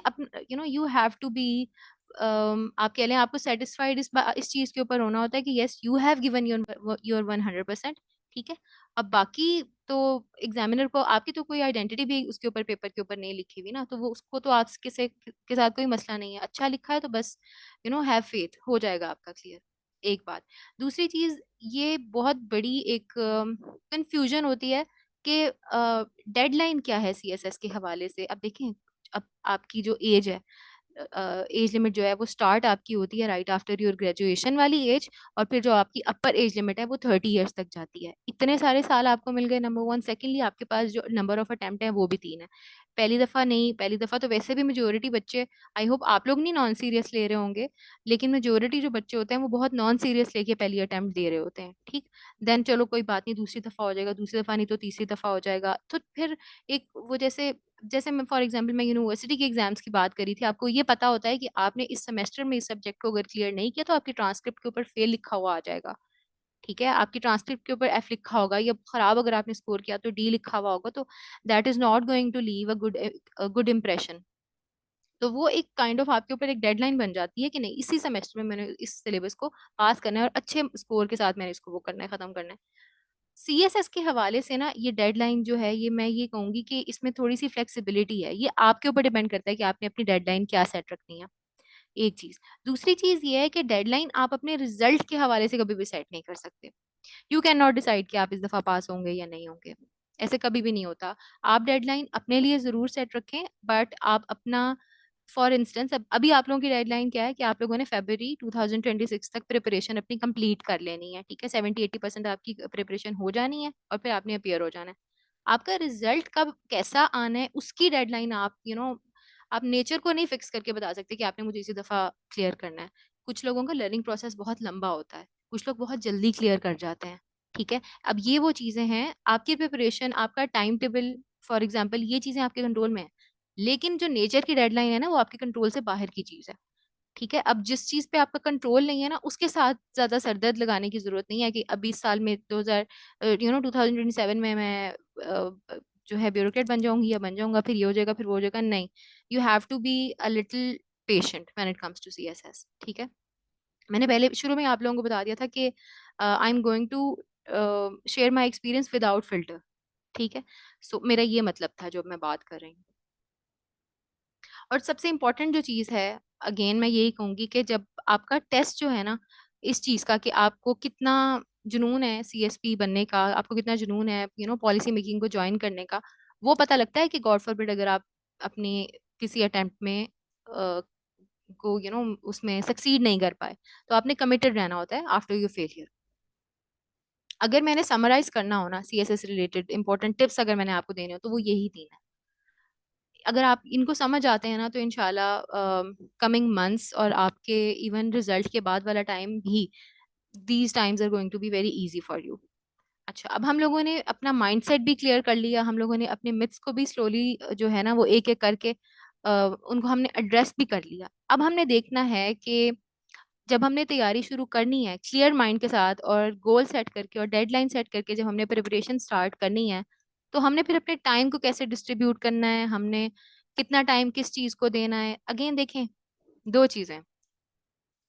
यू हैव टू बी, आप कह लें आपको सेटिस्फाइड इस चीज के ऊपर होना होता है कि yes you have given your 100%। ठीक है। अब बाकी तो एग्जामिनर को आपकी तो कोई आइडेंटिटी भी उसके ऊपर, पेपर के ऊपर नहीं लिखी हुई ना, तो वो उसको तो आपके से के साथ कोई मसला नहीं है। अच्छा लिखा है तो बस हैव फेथ, हो जाएगा आपका क्लियर। एक बात। दूसरी चीज, ये बहुत बड़ी एक कंफ्यूजन होती है कि डेडलाइन क्या है सीएसएस के हवाले से। अब देखें, अब आपकी जो एज है, एज लिमिट जो है वो स्टार्ट आपकी होती है राइट आफ्टर योर ग्रेजुएशन वाली एज, और फिर जो आपकी अपर एज लिमिट है वो 30 ईयर्स तक जाती है। इतने सारे साल आपको मिल गए, नंबर वन। सेकेंडली, आपके पास जो नंबर ऑफ अटेम्प्ट है वो भी 3 है। पहली दफा नहीं, पहली दफा तो वैसे भी मेजोरिटी बच्चे, आई होप आप लोग नहीं नॉन सीरियस ले रहे होंगे, लेकिन मेजोरिटी जो बच्चे होते हैं वो बहुत नॉन सीरियस लेके पहली अटेम्प्ट दे रहे होते हैं। ठीक। देन चलो कोई बात नहीं, दूसरी दफा हो जाएगा, दूसरी दफा नहीं तो तीसरी दफा हो जाएगा, तो फिर एक वो जैसे, जैसे मैं फॉर एग्जांपल मैं यूनिवर्सिटी के एग्जाम्स की बात करी थी, आपको ये पता होता है कि आपने इस सेमेस्टर में इस सब्जेक्ट को अगर क्लियर नहीं किया तो आपकी ट्रांसक्रिप्ट के ऊपर फेल लिखा हुआ आ जाएगा। ठीक है, आपकी ट्रांसक्रिप्ट के ऊपर एफ लिखा होगा, या खराब अगर आपने स्कोर किया तो डी लिखा हुआ होगा, तो that is not going to leave a good impression. तो वो एक काइंड ऑफ आपके ऊपर एक डेडलाइन बन जाती है कि नहीं, इसी सेमेस्टर में मैंने इस सिलेबस को पास करना है और अच्छे स्कोर के साथ मैंने इसको वो करना है, खत्म करना है। सीएसएस के हवाले से ना ये डेडलाइन जो है, ये मैं ये कहूंगी कि इसमें थोड़ी सी फ्लेक्सिबिलिटी है, ये आपके ऊपर डिपेंड करता है कि आपने अपनी डेडलाइन क्या सेट रखनी है। एक चीज। दूसरी चीज ये है कि डेडलाइन आप अपने रिजल्ट के हवाले से कभी भी सेट नहीं कर सकते। यू कैन नॉट डिसाइड कि आप इस दफा पास होंगे या नहीं होंगे, ऐसे कभी भी नहीं होता। आप डेडलाइन अपने लिए जरूर सेट रखें, बट आप अपना, फॉर इंस्टेंस, अब अभी आप लोगों की डेडलाइन क्या है कि आप लोगों ने फरवरी 2026 तक प्रिपरेशन अपनी कंप्लीट कर लेनी है। ठीक है, 70-80% आपकी प्रिपरेशन हो जानी है और फिर आपने अपियर हो जाना है। आपका रिजल्ट कब कैसा आना है उसकी डेडलाइन आप आप नेचर को नहीं फिक्स करके बता सकते कि आपने मुझे इसी दफा क्लियर करना है। कुछ लोगों का लर्निंग प्रोसेस बहुत लंबा होता है, कुछ लोग बहुत जल्दी क्लियर कर जाते हैं। ठीक है। अब ये वो चीजें हैं, आपकी प्रिपरेशन, आपका टाइम टेबल, फॉर एग्जाम्पल, ये चीजें आपके कंट्रोल में है, लेकिन जो नेचर की डेडलाइन है ना वो आपके कंट्रोल से बाहर की चीज है। ठीक है। अब जिस चीज पे आपका कंट्रोल नहीं है ना उसके साथ ज्यादा सरदर्द लगाने की जरूरत नहीं है कि अब 20 साल में 2027 में मैं जो है ब्यूरोक्रेट बन जाऊंगी या बन जाऊंगा, फिर ये हो जाएगा, फिर वो हो जाएगा, नहीं। You have to be a little patient when it comes to CSS. ठीक है। मैंने पहले शुरू में आप लोगों को बता दिया था कि I am going to share my experience without filter. ठीक है। सो मेरा ये मतलब था जो मैं बात कर रही हूँ। और सबसे इम्पोर्टेंट जो चीज़ है, अगेन मैं यही कहूंगी कि जब आपका टेस्ट जो है ना, इस चीज़ का कि आपको कितना जुनून है सीएसपी बनने का, आपको कितना जुनून है पॉलिसी मेकिंग को ज्वाइन करने का, वो पता लगता है कि गॉड फॉरबिड अगर आप अपनी किसी अटेम्प्ट में को उसमें सक्सीड नहीं कर पाए, तो आपने कमिटेड रहना होता है आफ्टर योर फेलियर। अगर मैंने समराइज करना हो ना सीएसएस रिलेटेड इंपॉर्टेंट टिप्स अगर मैंने आपको देने हो तो वो यही 3 है। अगर आप इनको समझ आते हैं ना तो इंशाल्लाह कमिंग मंथ्स और आपके इवन रिजल्ट के बाद वाला टाइम भी, these times are going to be very easy for you. अच्छा, अब हम लोगों ने अपना माइंडसेट भी क्लियर कर लिया, हम लोगों ने अपने मिथ्स को भी स्लोली जो है ना वो एक एक करके उनको हमने एड्रेस भी कर लिया। अब हमने देखना है कि जब हमने तैयारी शुरू करनी है क्लियर माइंड के साथ और गोल सेट करके और डेडलाइन सेट करके, जब हमने प्रिपरेशन स्टार्ट करनी है, तो हमने फिर अपने टाइम को कैसे डिस्ट्रीब्यूट करना है, हमने कितना टाइम किस चीज को देना है। अगेन देखें, 2 चीजें।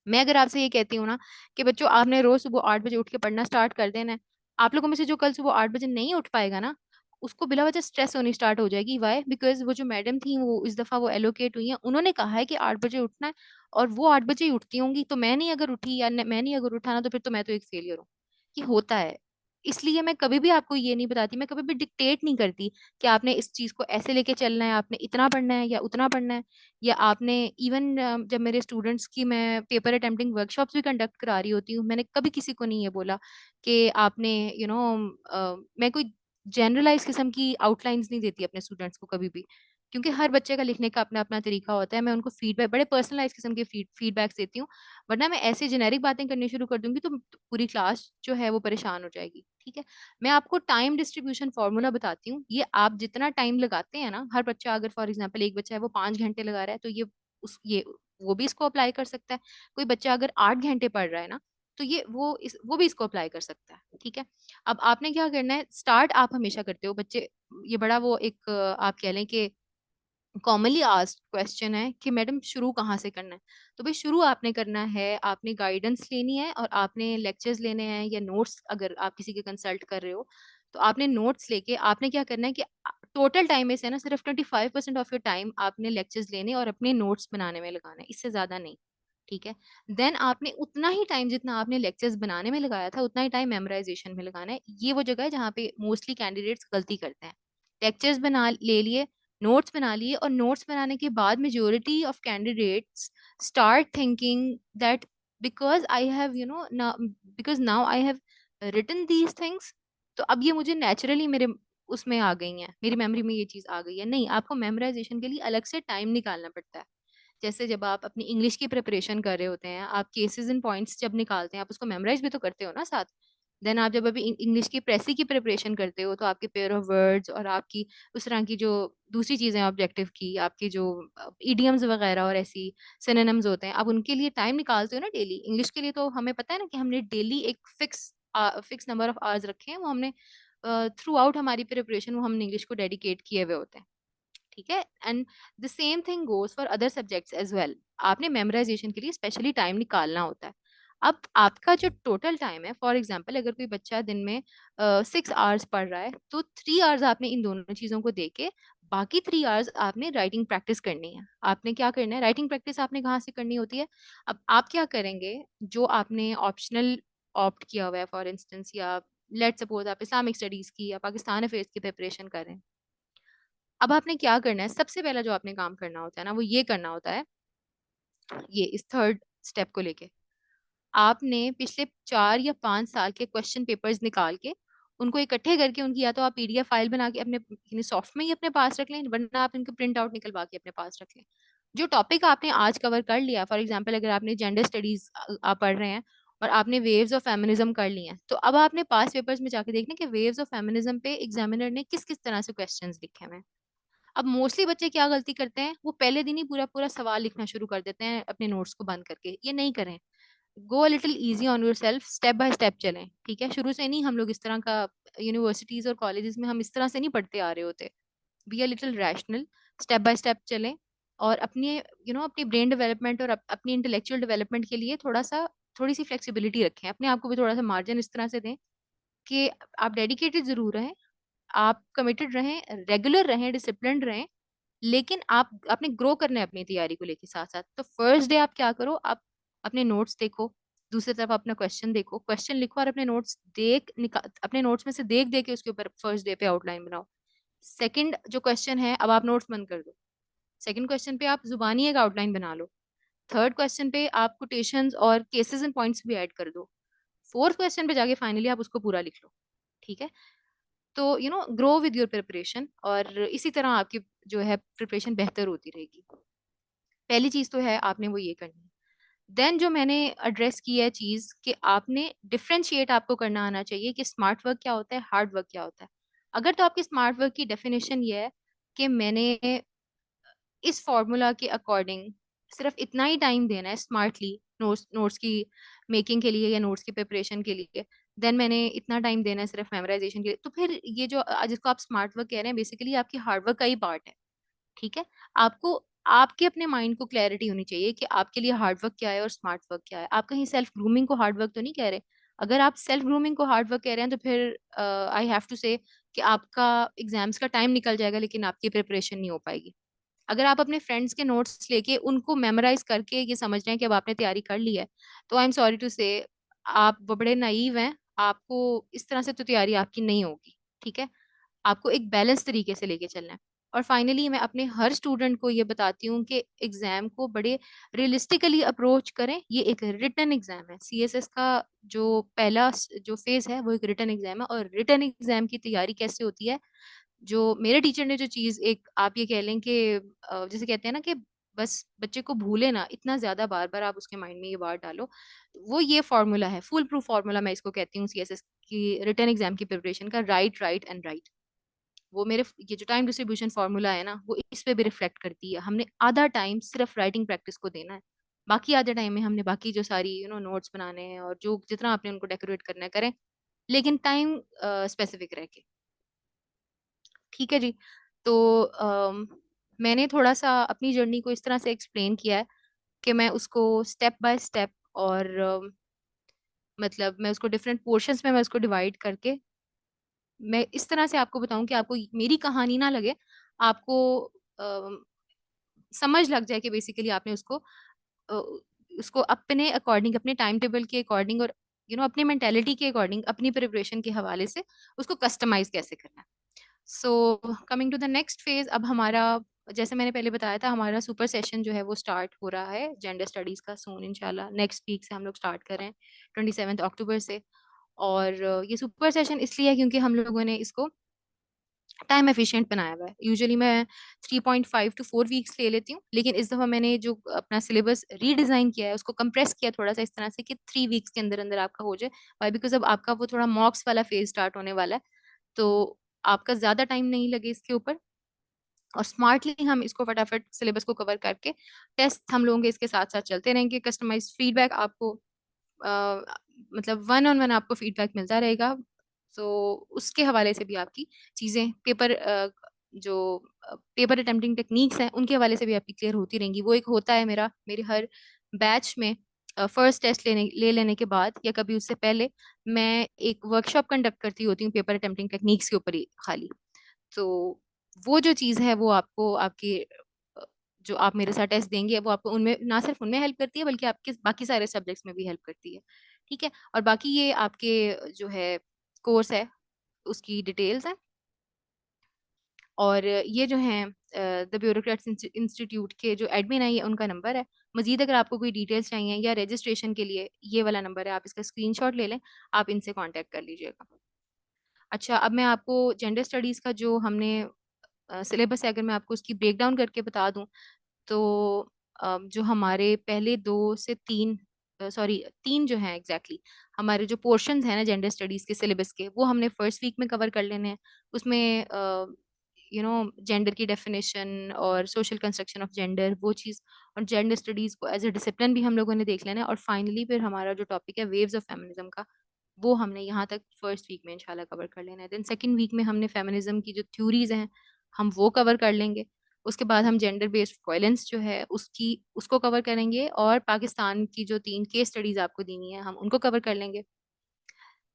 मैं अगर आपसे ये कहती हूँ ना कि बच्चों आपने रोज सुबह 8 बजे उठ के पढ़ना स्टार्ट कर देना है, आप लोगों में से जो कल सुबह 8 बजे नहीं उठ पाएगा ना, उसको बिला वजह स्ट्रेस होनी स्टार्ट हो जाएगी। वाई? बिकॉज वो जो मैडम थी वो इस दफा वो एलोकेट हुई है, उन्होंने कहा है कि 8 बजे उठना है, और वो 8 बजे ही उठती होंगी, तो मैं नहीं अगर उठी या मैं नहीं अगर उठा ना तो फिर तो मैं तो एक फेलियर हूँ। ये होता है, इसलिए मैं कभी भी आपको ये नहीं बताती, मैं कभी भी डिक्टेट नहीं करती कि आपने इस चीज को ऐसे लेके चलना है, आपने इतना पढ़ना है या उतना पढ़ना है। या आपने इवन जब मेरे स्टूडेंट्स की मैं पेपर अटेम्प्टिंग वर्कशॉप्स भी कंडक्ट करा रही होती हूँ, मैंने कभी किसी को नहीं ये बोला कि आपने मैं कोई जनरलाइज किस्म की आउटलाइंस नहीं देती अपने स्टूडेंट्स को कभी भी, क्योंकि हर बच्चे का लिखने का अपना अपना तरीका होता है। मैं उनको फीडबैक, बड़े पर्सनलाइज किस्म के फीडबैक्स देती हूँ। वरना मैं ऐसे जेनेरिक बातें करनी शुरू कर दूंगी तो पूरी क्लास जो है वो परेशान हो जाएगी। ठीक है, मैं आपको टाइम डिस्ट्रीब्यूशन फॉर्मूला बताती हूँ। ये आप जितना टाइम लगाते हैं ना, हर बच्चा अगर फॉर एग्जांपल एक बच्चा है वो 5 घंटे लगा रहा है, तो ये वो भी इसको अप्लाई कर सकता है। कोई बच्चा अगर 8 घंटे पढ़ रहा है ना, तो वो भी इसको अप्लाई कर सकता है। ठीक है, अब आपने क्या करना है, स्टार्ट आप हमेशा करते हो बच्चे, ये बड़ा वो एक आप कह लें कि कॉमनली आस्क्ड क्वेश्चन है कि मैडम शुरू कहाँ से करना है। तो भाई शुरू आपने करना है, आपने गाइडेंस लेनी है और आपने लेक्चर्स लेने हैं या नोट्स, अगर आप किसी के कंसल्ट कर रहे हो तो आपने नोट्स लेके आपने क्या करना है कि टोटल टाइम में से ना सिर्फ 25% ऑफ योर टाइम आपने लेक्चर्स लेने और अपने नोट्स बनाने में लगाना है, इससे ज्यादा नहीं। ठीक है, देन आपने उतना ही टाइम जितना आपने लेक्चर्स बनाने में लगाया था उतना ही टाइम मेमोराइजेशन में लगाना है। ये वो जगह है जहाँ पे मोस्टली कैंडिडेट्स गलती करते हैं। लेक्चर्स बना ले लिए, नोट्स बना लिए, और नोट्स बनाने के बाद majority of candidates start thinking that because I have because now I have written these things, तो अब ये मुझे नेचुरली मेरे उसमें आ गई हैं, मेरी मेमोरी में ये चीज आ गई है। नहीं, आपको मेमोराइजेशन के लिए अलग से टाइम निकालना पड़ता है। जैसे जब आप अपनी इंग्लिश की प्रिपरेशन कर रहे होते हैं, आप केसेस एंड पॉइंट्स जब निकालते हैं, आप उसको मेमोराइज भी तो करते हो ना साथ। देन आप जब अभी इंग्लिश की प्रेसी की प्रिपरेशन करते हो तो आपके पेयर ऑफ वर्ड्स और आपकी उस तरह की जो दूसरी चीजें ऑब्जेक्टिव की, आपकी जो इडियम्स वगैरह और ऐसी सिनोनिम्स होते हैं, आप उनके लिए टाइम निकालते हो ना डेली। इंग्लिश के लिए तो हमें पता है ना कि हमने डेली एक फिक्स नंबर ऑफ आवर्स रखे हैं, वो हमने थ्रू आउट हमारी प्रिपरेशन वो हमने इंग्लिश को डेडिकेट किए हुए होते हैं। ठीक है, and the same thing goes for other subjects as well. आपने मेमोराइजेशन के लिए स्पेशली टाइम निकालना होता है। अब आपका जो टोटल टाइम है, फॉर एग्जाम्पल अगर कोई बच्चा दिन में 6 आवर्स पढ़ रहा है, तो 3 आवर्स आपने इन दोनों चीजों को देके बाकी 3 आवर्स आपने राइटिंग प्रैक्टिस करनी है। आपने क्या करना है, राइटिंग प्रैक्टिस आपने कहाँ से करनी होती है। अब आप क्या करेंगे, जो आपने ऑप्शनल ऑप्ट किया हुआ है, फॉर इंस्टेंस, या लेट सपोज आप इस्लामिक स्टडीज की या पाकिस्तान अफेयर्स की प्रिपरेशन कर रहे हैं। अब आपने क्या करना है, सबसे पहला जो आपने काम करना होता है ना, वो ये करना होता है, ये इस थर्ड स्टेप को लेके आपने पिछले 4 या 5 साल के क्वेश्चन पेपर्स निकाल के उनको इकट्ठे करके उनकी या तो आप पीडीएफ फाइल बना के अपने सॉफ्ट में ही अपने पास रख लें, वरना आप इनको प्रिंट आउट निकलवा के अपने पास रख लें। जो टॉपिक आपने आज कवर कर लिया, फॉर एग्जाम्पल अगर आपने जेंडर स्टडीज आप पढ़ रहे हैं और आपने वेव्स ऑफ फेमिनिज्म कर लिए हैं, तो अब आपने पास पेपर्स में जाके देखना कि वेव्स ऑफ फेमिनिज्म पे एग्जामिनर ने किस किस तरह से क्वेश्चंस लिखे हुए हैं। अब मोस्टली बच्चे क्या गलती करते हैं, वो पहले दिन ही पूरा पूरा सवाल लिखना शुरू कर देते हैं अपने नोट्स को बंद करके। ये नहीं करें, go little easy on your self, step by step चलें। ठीक है, शुरू से नहीं, हम लोग इस तरह का यूनिवर्सिटीज और कॉलेजेस में हम इस तरह से नहीं पढ़ते आ रहे होते। B a little rational, step by step चलें। और अपनी अपनी ब्रेन डेवलपमेंट और अपनी इंटेलेक्चुअल डेवलपमेंट के लिए थोड़ी सी फ्लेक्सिबिलिटी रखें, अपने आप को भी थोड़ा सा मार्जिन इस तरह से दें कि आप डेडिकेटेड जरूर रहें, आप कमिटेड रहें, रेगुलर रहें, डिसिप्लिन्ड रहें, लेकिन आप आपने ग्रो करना है अपनी तैयारी को लेके साथ साथ। तो फर्स्ट डे आप क्या करो, आप अपने नोट्स देखो, दूसरी तरफ अपना क्वेश्चन देखो, क्वेश्चन लिखो और अपने नोट्स अपने नोट्स में से देख देख के उसके ऊपर फर्स्ट डे पे आउटलाइन बनाओ। सेकंड जो क्वेश्चन है, अब आप नोट्स बंद कर दो, सेकंड क्वेश्चन पे आप जुबानी एक आउटलाइन बना लो। थर्ड क्वेश्चन पे आप कोटेशंस और केसेस एंड पॉइंट्स भी ऐड कर दो। फोर्थ क्वेश्चन पे जाके फाइनली आप उसको पूरा लिख लो। ठीक है, तो ग्रो विद योर प्रिपरेशन, और इसी तरह आपकी जो है प्रिपरेशन बेहतर होती रहेगी। पहली चीज तो है आपने वो ये करनी है। देन जो मैंने एड्रेस की है चीज कि आपने डिफरेंशिएट आपको करना आना चाहिए कि स्मार्ट वर्क क्या होता है, हार्ड वर्क क्या होता है। अगर तो आपकी स्मार्ट वर्क की डेफिनेशन ये है कि मैंने इस फॉर्मूला के अकॉर्डिंग सिर्फ इतना ही टाइम देना है स्मार्टली नोट्स नोट्स की मेकिंग के लिए या नोट्स की प्रिपरेशन के लिए, देन मैंने इतना टाइम देना है सिर्फ मेमोराइजेशन के लिए, तो फिर ये जो जिसको आप स्मार्ट वर्क कह रहे हैं बेसिकली आपकी हार्ड वर्क का ही पार्ट है। ठीक है, आपको आपके अपने माइंड को क्लैरिटी होनी चाहिए कि आपके लिए हार्ड वर्क क्या है और स्मार्ट वर्क क्या है। आप कहीं सेल्फ ग्रूमिंग को हार्ड वर्क तो नहीं कह रहे। अगर आप सेल्फ ग्रूमिंग को हार्ड वर्क कह रहे हैं तो फिर आई हैव टू से कि आपका एग्जाम्स का टाइम निकल जाएगा लेकिन आपकी प्रिपरेशन नहीं हो पाएगी। अगर आप अपने फ्रेंड्स के नोट्स लेके उनको मेमोराइज करके ये समझ रहे हैं कि अब आपने तैयारी कर ली है, तो आई एम सॉरी टू से आप वो बड़े नाइव हैं। आपको इस तरह से तो तैयारी आपकी नहीं होगी। ठीक है, आपको एक बैलेंस तरीके से लेके चलना है। और फाइनली मैं अपने हर स्टूडेंट को ये बताती हूँ कि एग्जाम को बड़े रियलिस्टिकली अप्रोच करें। ये एक रिटन एग्जाम है, सीएसएस का जो पहला जो फेज है वो एक रिटन एग्जाम है। और रिटन एग्जाम की तैयारी कैसे होती है, जो मेरे टीचर ने जो चीज एक आप ये कह लें कि जैसे कहते हैं ना कि बस बच्चे को भूले ना, इतना ज्यादा बार बार आप उसके माइंड में ये बात डालो, वो ये फॉर्मूला है, फुल प्रूफ फॉर्मूला मैं इसको कहती हूँ सीएसएस की रिटन एग्जाम की प्रिपरेशन का, राइट राइट एंड राइट। वो मेरे ये जो टाइम डिस्ट्रीब्यूशन फॉर्मूला है ना, वो इस पे भी रिफ्लेक्ट करती है। हमने आधा टाइम सिर्फ राइटिंग प्रैक्टिस को देना है, बाकी आधे टाइम में हमने बाकी जो सारी नोट्स बनाने हैं और जो जितना आपने उनको डेकोरेट करना है करें, लेकिन टाइम स्पेसिफिक रह के। ठीक है जी। तो मैंने थोड़ा सा अपनी जर्नी को इस तरह से एक्सप्लेन किया है कि मैं उसको स्टेप बाय स्टेप और मतलब मैं उसको डिफरेंट पोर्शंस में मैं उसको डिवाइड करके मैं इस तरह से आपको बताऊं कि आपको मेरी कहानी ना लगे, आपको समझ लग जाए कि बेसिकली आपने उसको अ, उसको अपने अकॉर्डिंग, अपने टाइम टेबल के अकॉर्डिंग और अपने मेंटेलिटी के अकॉर्डिंग, अपनी प्रिपरेशन के हवाले से उसको कस्टमाइज कैसे करना है। So coming to the next phase, अब हमारा जैसे मैंने पहले बताया था, हमारा सुपर सेशन जो है वो स्टार्ट हो रहा है जेंडर स्टडीज का सून, इंशाल्लाह नेक्स्ट वीक से हम लोग स्टार्ट कर रहे हैं, 27 अक्टूबर से। और ये सुपर सेशन इसलिए है क्योंकि हम लोगों ने इसको टाइम एफिशिएंट बनाया हुआ है। यूजुअली मैं 3.5 to 4 वीक्स ले लेती हूँ, लेकिन इस दफा मैंने जो अपना सिलेबस रीडिजाइन किया है उसको कंप्रेस किया थोड़ा सा इस तरह से कि 3 वीक्स के अंदर अंदर आपका हो जाए। वाई? बिकॉज अब आपका वो थोड़ा मॉक्स वाला फेज स्टार्ट होने वाला है, तो आपका ज्यादा टाइम नहीं लगे इसके ऊपर, और स्मार्टली हम इसको फटाफट सिलेबस को कवर करके टेस्ट हम लोगों के इसके साथ साथ चलते रहेंगे। कस्टमाइज फीडबैक आपको अ, मतलब वन ऑन वन आपको फीडबैक मिलता रहेगा। तो उसके हवाले से भी आपकी चीज़ें पेपर जो पेपर अटेम्प्टिंग टेक्निक्स हैं उनके हवाले से भी आपकी क्लियर होती रहेंगी। वो एक होता है मेरे हर बैच में फर्स्ट टेस्ट ले लेने के बाद या कभी उससे पहले मैं एक वर्कशॉप कंडक्ट करती होती हूँ पेपर अटेम्प्टिंग टेक्निक्स के ऊपर ही खाली। तो वो जो चीज़ है वो आपको आपके जो आप मेरे साथ टेस्ट देंगे वो आपको उनमें ना सिर्फ उनमें हेल्प करती है बल्कि आपके बाकी सारे सब्जेक्ट्स में भी हेल्प करती है। ठीक है, और बाकी ये आपके जो है कोर्स है उसकी डिटेल्स हैं, और ये जो है द ब्यूरोक्रेट्स इंस्टीट्यूट के जो एडमिन है ये उनका नंबर है। मजीद अगर आपको कोई डिटेल्स चाहिए या रजिस्ट्रेशन के लिए ये वाला नंबर है, आप इसका स्क्रीनशॉट ले लें, आप इनसे कांटेक्ट कर लीजिएगा। अच्छा, अब मैं आपको जेंडर स्टडीज़ का जो हमने सिलेबस है, अगर मैं आपको उसकी ब्रेक डाउन करके बता दूं, तो जो हमारे पहले 2 से 3, सॉरी 3 जो हैं एग्जैक्टली हमारे जो पोर्शंस हैं ना जेंडर स्टडीज के सिलेबस के, वो हमने फर्स्ट वीक में कवर कर लेने हैं। उसमें जेंडर की डेफिनेशन और सोशल कंस्ट्रक्शन ऑफ जेंडर वो चीज़, और जेंडर स्टडीज को एज ए डिसिप्लिन भी हम लोगों ने देख लेना है। और फाइनली फिर हमारा जो टॉपिक है वेव्स ऑफ फेमिनिज्म का, वो हमने यहाँ तक फर्स्ट वीक में इंशाल्लाह कवर कर लेना है। देन सेकंड वीक में हमने फेमिनिज्म की जो थ्योरीज हैं हम वो कवर कर लेंगे। उसके बाद हम जेंडर बेस्ड वायलेंस जो है उसको कवर करेंगे, और पाकिस्तान की जो 3 केस स्टडीज आपको देनी है हम उनको कवर कर लेंगे।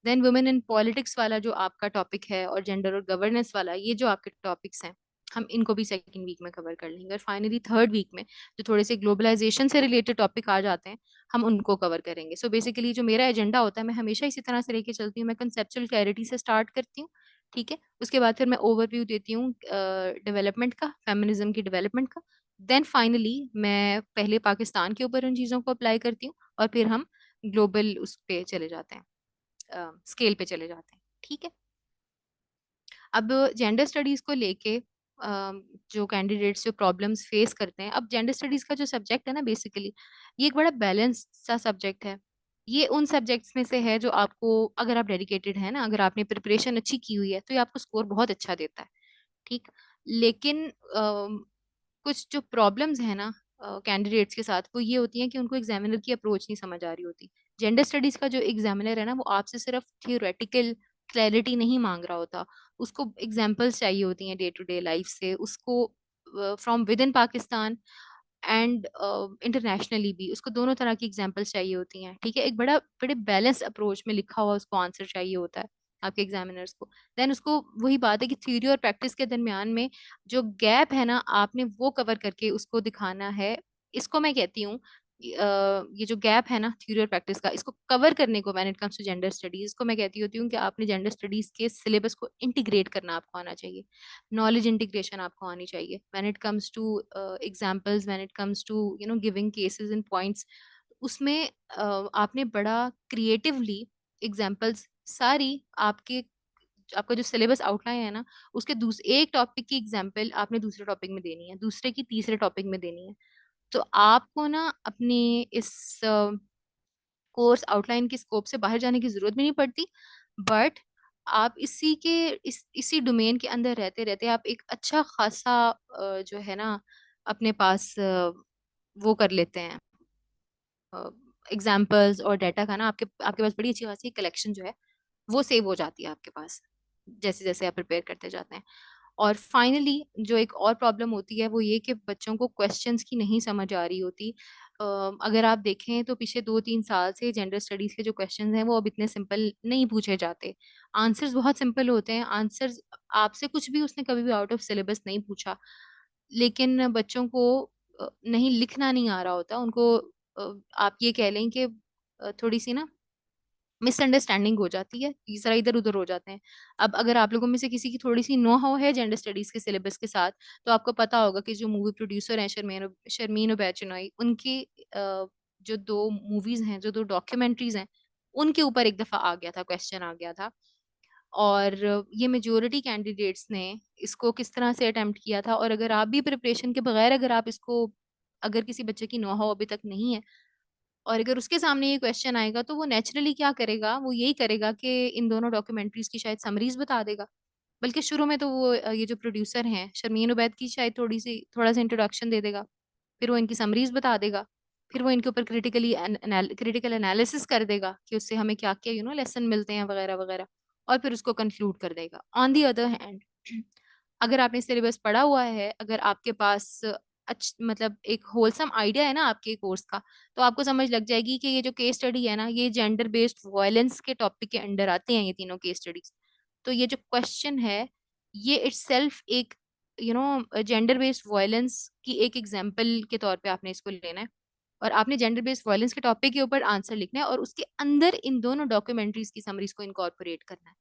देन वुमेन इन पॉलिटिक्स वाला जो आपका टॉपिक है और जेंडर और गवर्नेंस वाला, ये जो आपके टॉपिक्स हैं हम इनको भी सेकंड वीक में कवर कर लेंगे। और फाइनली थर्ड वीक में जो थोड़े से ग्लोबलाइजेशन से रिलेटेड टॉपिक आ जाते हैं हम उनको कवर करेंगे। सो बेसिकली जो मेरा एजेंडा होता है मैं हमेशा इसी तरह से लेके चलती हूँ। मैं कंसेप्चुअल क्लैरिटी से स्टार्ट करती हूँ, ठीक है, उसके बाद फिर मैं ओवरव्यू देती हूँ डेवलपमेंट का, फेमिनिज्म की डेवलपमेंट का। देन फाइनली मैं पहले पाकिस्तान के ऊपर उन चीज़ों को अप्लाई करती हूँ और फिर हम ग्लोबल उस पे चले जाते हैं, स्केल पे चले जाते हैं। ठीक है, अब जेंडर स्टडीज को लेके जो कैंडिडेट्स जो प्रॉब्लम्स फेस करते हैं, अब जेंडर स्टडीज का जो सब्जेक्ट है ना बेसिकली ये एक बड़ा बैलेंस सा सब्जेक्ट है। ये उन सब्जेक्ट्स में से है जो आपको, अगर आप डेडिकेटेड है ना, अगर आपने प्रिपरेशन अच्छी की हुई है तो ये आपको स्कोर बहुत अच्छा देता है। ठीक, लेकिन कुछ जो प्रॉब्लम्स है ना कैंडिडेट्स के साथ, वो ये होती हैं कि उनको एग्जामिनर की अप्रोच नहीं समझ आ रही होती। जेंडर स्टडीज का जो एग्जामिनर है ना वो आपसे सिर्फ थियोरेटिकल क्लैरिटी नहीं मांग रहा होता, उसको एग्जाम्पल्स चाहिए होती हैं डे टू डे लाइफ से, उसको from with in Pakistan and internationally भी उसको दोनों तरह की एग्जाम्पल्स चाहिए होती हैं। ठीक है, एक बड़े बैलेंस अप्रोच में लिखा हुआ उसको आंसर चाहिए होता है आपके एग्जामिनर्स को। देन उसको वही बात है कि थ्योरी और प्रैक्टिस के दरमियान में जो गैप है ना आपने वो कवर करके उसको दिखाना है। इसको मैं कहती हूँ ये जो गैप है ना थ्योरी और प्रैक्टिस का, इसको कवर करने को when it comes to gender studies को मैं कहती होती हूँ कि आपने जेंडर स्टडीज के सिलेबस को इंटीग्रेट करना आपको आना चाहिए। नॉलेज इंटीग्रेशन आपको आनी चाहिए when it comes to examples, when it comes to giving cases and points. उसमें आपने बड़ा क्रिएटिवली एग्जांपल्स सारी आपके, आपका जो सिलेबस आउटलाइन है ना, उसके एक टॉपिक की एग्जांपल आपने दूसरे टॉपिक में देनी है, दूसरे की तीसरे टॉपिक में देनी है। तो आपको ना अपने इस कोर्स आउटलाइन की स्कोप से बाहर जाने की जरूरत भी नहीं पड़ती। बट आप इसी डोमेन के अंदर रहते रहते आप एक अच्छा खासा जो है ना अपने पास वो कर लेते हैं, एग्जाम्पल्स और डाटा का ना आपके आपके पास बड़ी अच्छी खासी कलेक्शन जो है वो सेव हो जाती है आपके पास, जैसे जैसे आप प्रिपेयर करते जाते हैं। और फाइनली जो एक और प्रॉब्लम होती है वो ये कि बच्चों को क्वेश्चंस की नहीं समझ आ रही होती। अगर आप देखें तो पिछले 2-3 साल से जेंडर स्टडीज के जो क्वेश्चंस हैं वो अब इतने सिंपल नहीं पूछे जाते। आंसर्स बहुत सिंपल होते हैं, आंसर्स आपसे कुछ भी उसने कभी भी आउट ऑफ सिलेबस नहीं पूछा। लेकिन बच्चों को नहीं लिखना नहीं आ रहा होता उनको। आप ये कह लें कि थोड़ी सी ना मिसअंडरस्टैंडिंग हो जाती है, ये जरा इधर उधर हो जाते हैं। अब अगर आप लोगों में से किसी की थोड़ी सी नो हाउ है जेंडर स्टडीज के सिलेबस के साथ, तो आपको पता होगा कि जो मूवी प्रोड्यूसर हैं शर्मीन ओबैद चुनोई, उनकी जो 2 मूवीज हैं, जो 2 डॉक्यूमेंट्रीज हैं, उनके ऊपर एक दफा आ गया था, क्वेश्चन आ गया था। और ये मेजोरिटी कैंडिडेट्स ने इसको किस तरह से अटेम्प्ट किया था। और अगर आप भी प्रिपरेशन के बगैर अगर आप इसको, अगर किसी बच्चे की नो हाउ अभी तक नहीं है और अगर उसके सामने ये क्वेश्चन आएगा, तो वो नेचुरली क्या करेगा, वो यही करेगा कि इन दोनों डॉक्यूमेंट्रीज की शायद समरीज बता देगा। बल्कि शुरू में तो वो ये जो प्रोड्यूसर हैं शर्मीन उबैद की शायद थोड़ा सा इंट्रोडक्शन दे देगा, फिर वो इनकी समरीज बता देगा, फिर वो इनके ऊपर क्रिटिकल एनालिसिस कर देगा कि उससे हमें क्या क्या लेसन मिलते हैं वगैरह वगैरह, और फिर उसको कंक्लूड कर देगा। ऑन दी अदर हैंड, अगर आपने सिलेबस पढ़ा हुआ है, अगर आपके पास मतलब एक होलसम आइडिया है ना आपके कोर्स का, तो आपको समझ लग जाएगी कि ये जो केस स्टडी है ना, ये जेंडर बेस्ड वायलेंस के टॉपिक के अंडर आते हैं ये तीनों केस स्टडीज। तो ये जो क्वेश्चन है, ये इटसेल्फ एक जेंडर बेस्ड वायलेंस की एक एग्जाम्पल के तौर पे आपने इसको लेना है, और आपने जेंडर बेस्ड वायलेंस के टॉपिक के ऊपर आंसर लिखना है और उसके अंदर इन दोनों डॉक्यूमेंट्रीज की समरीज को इनकॉर्पोरेट करना है।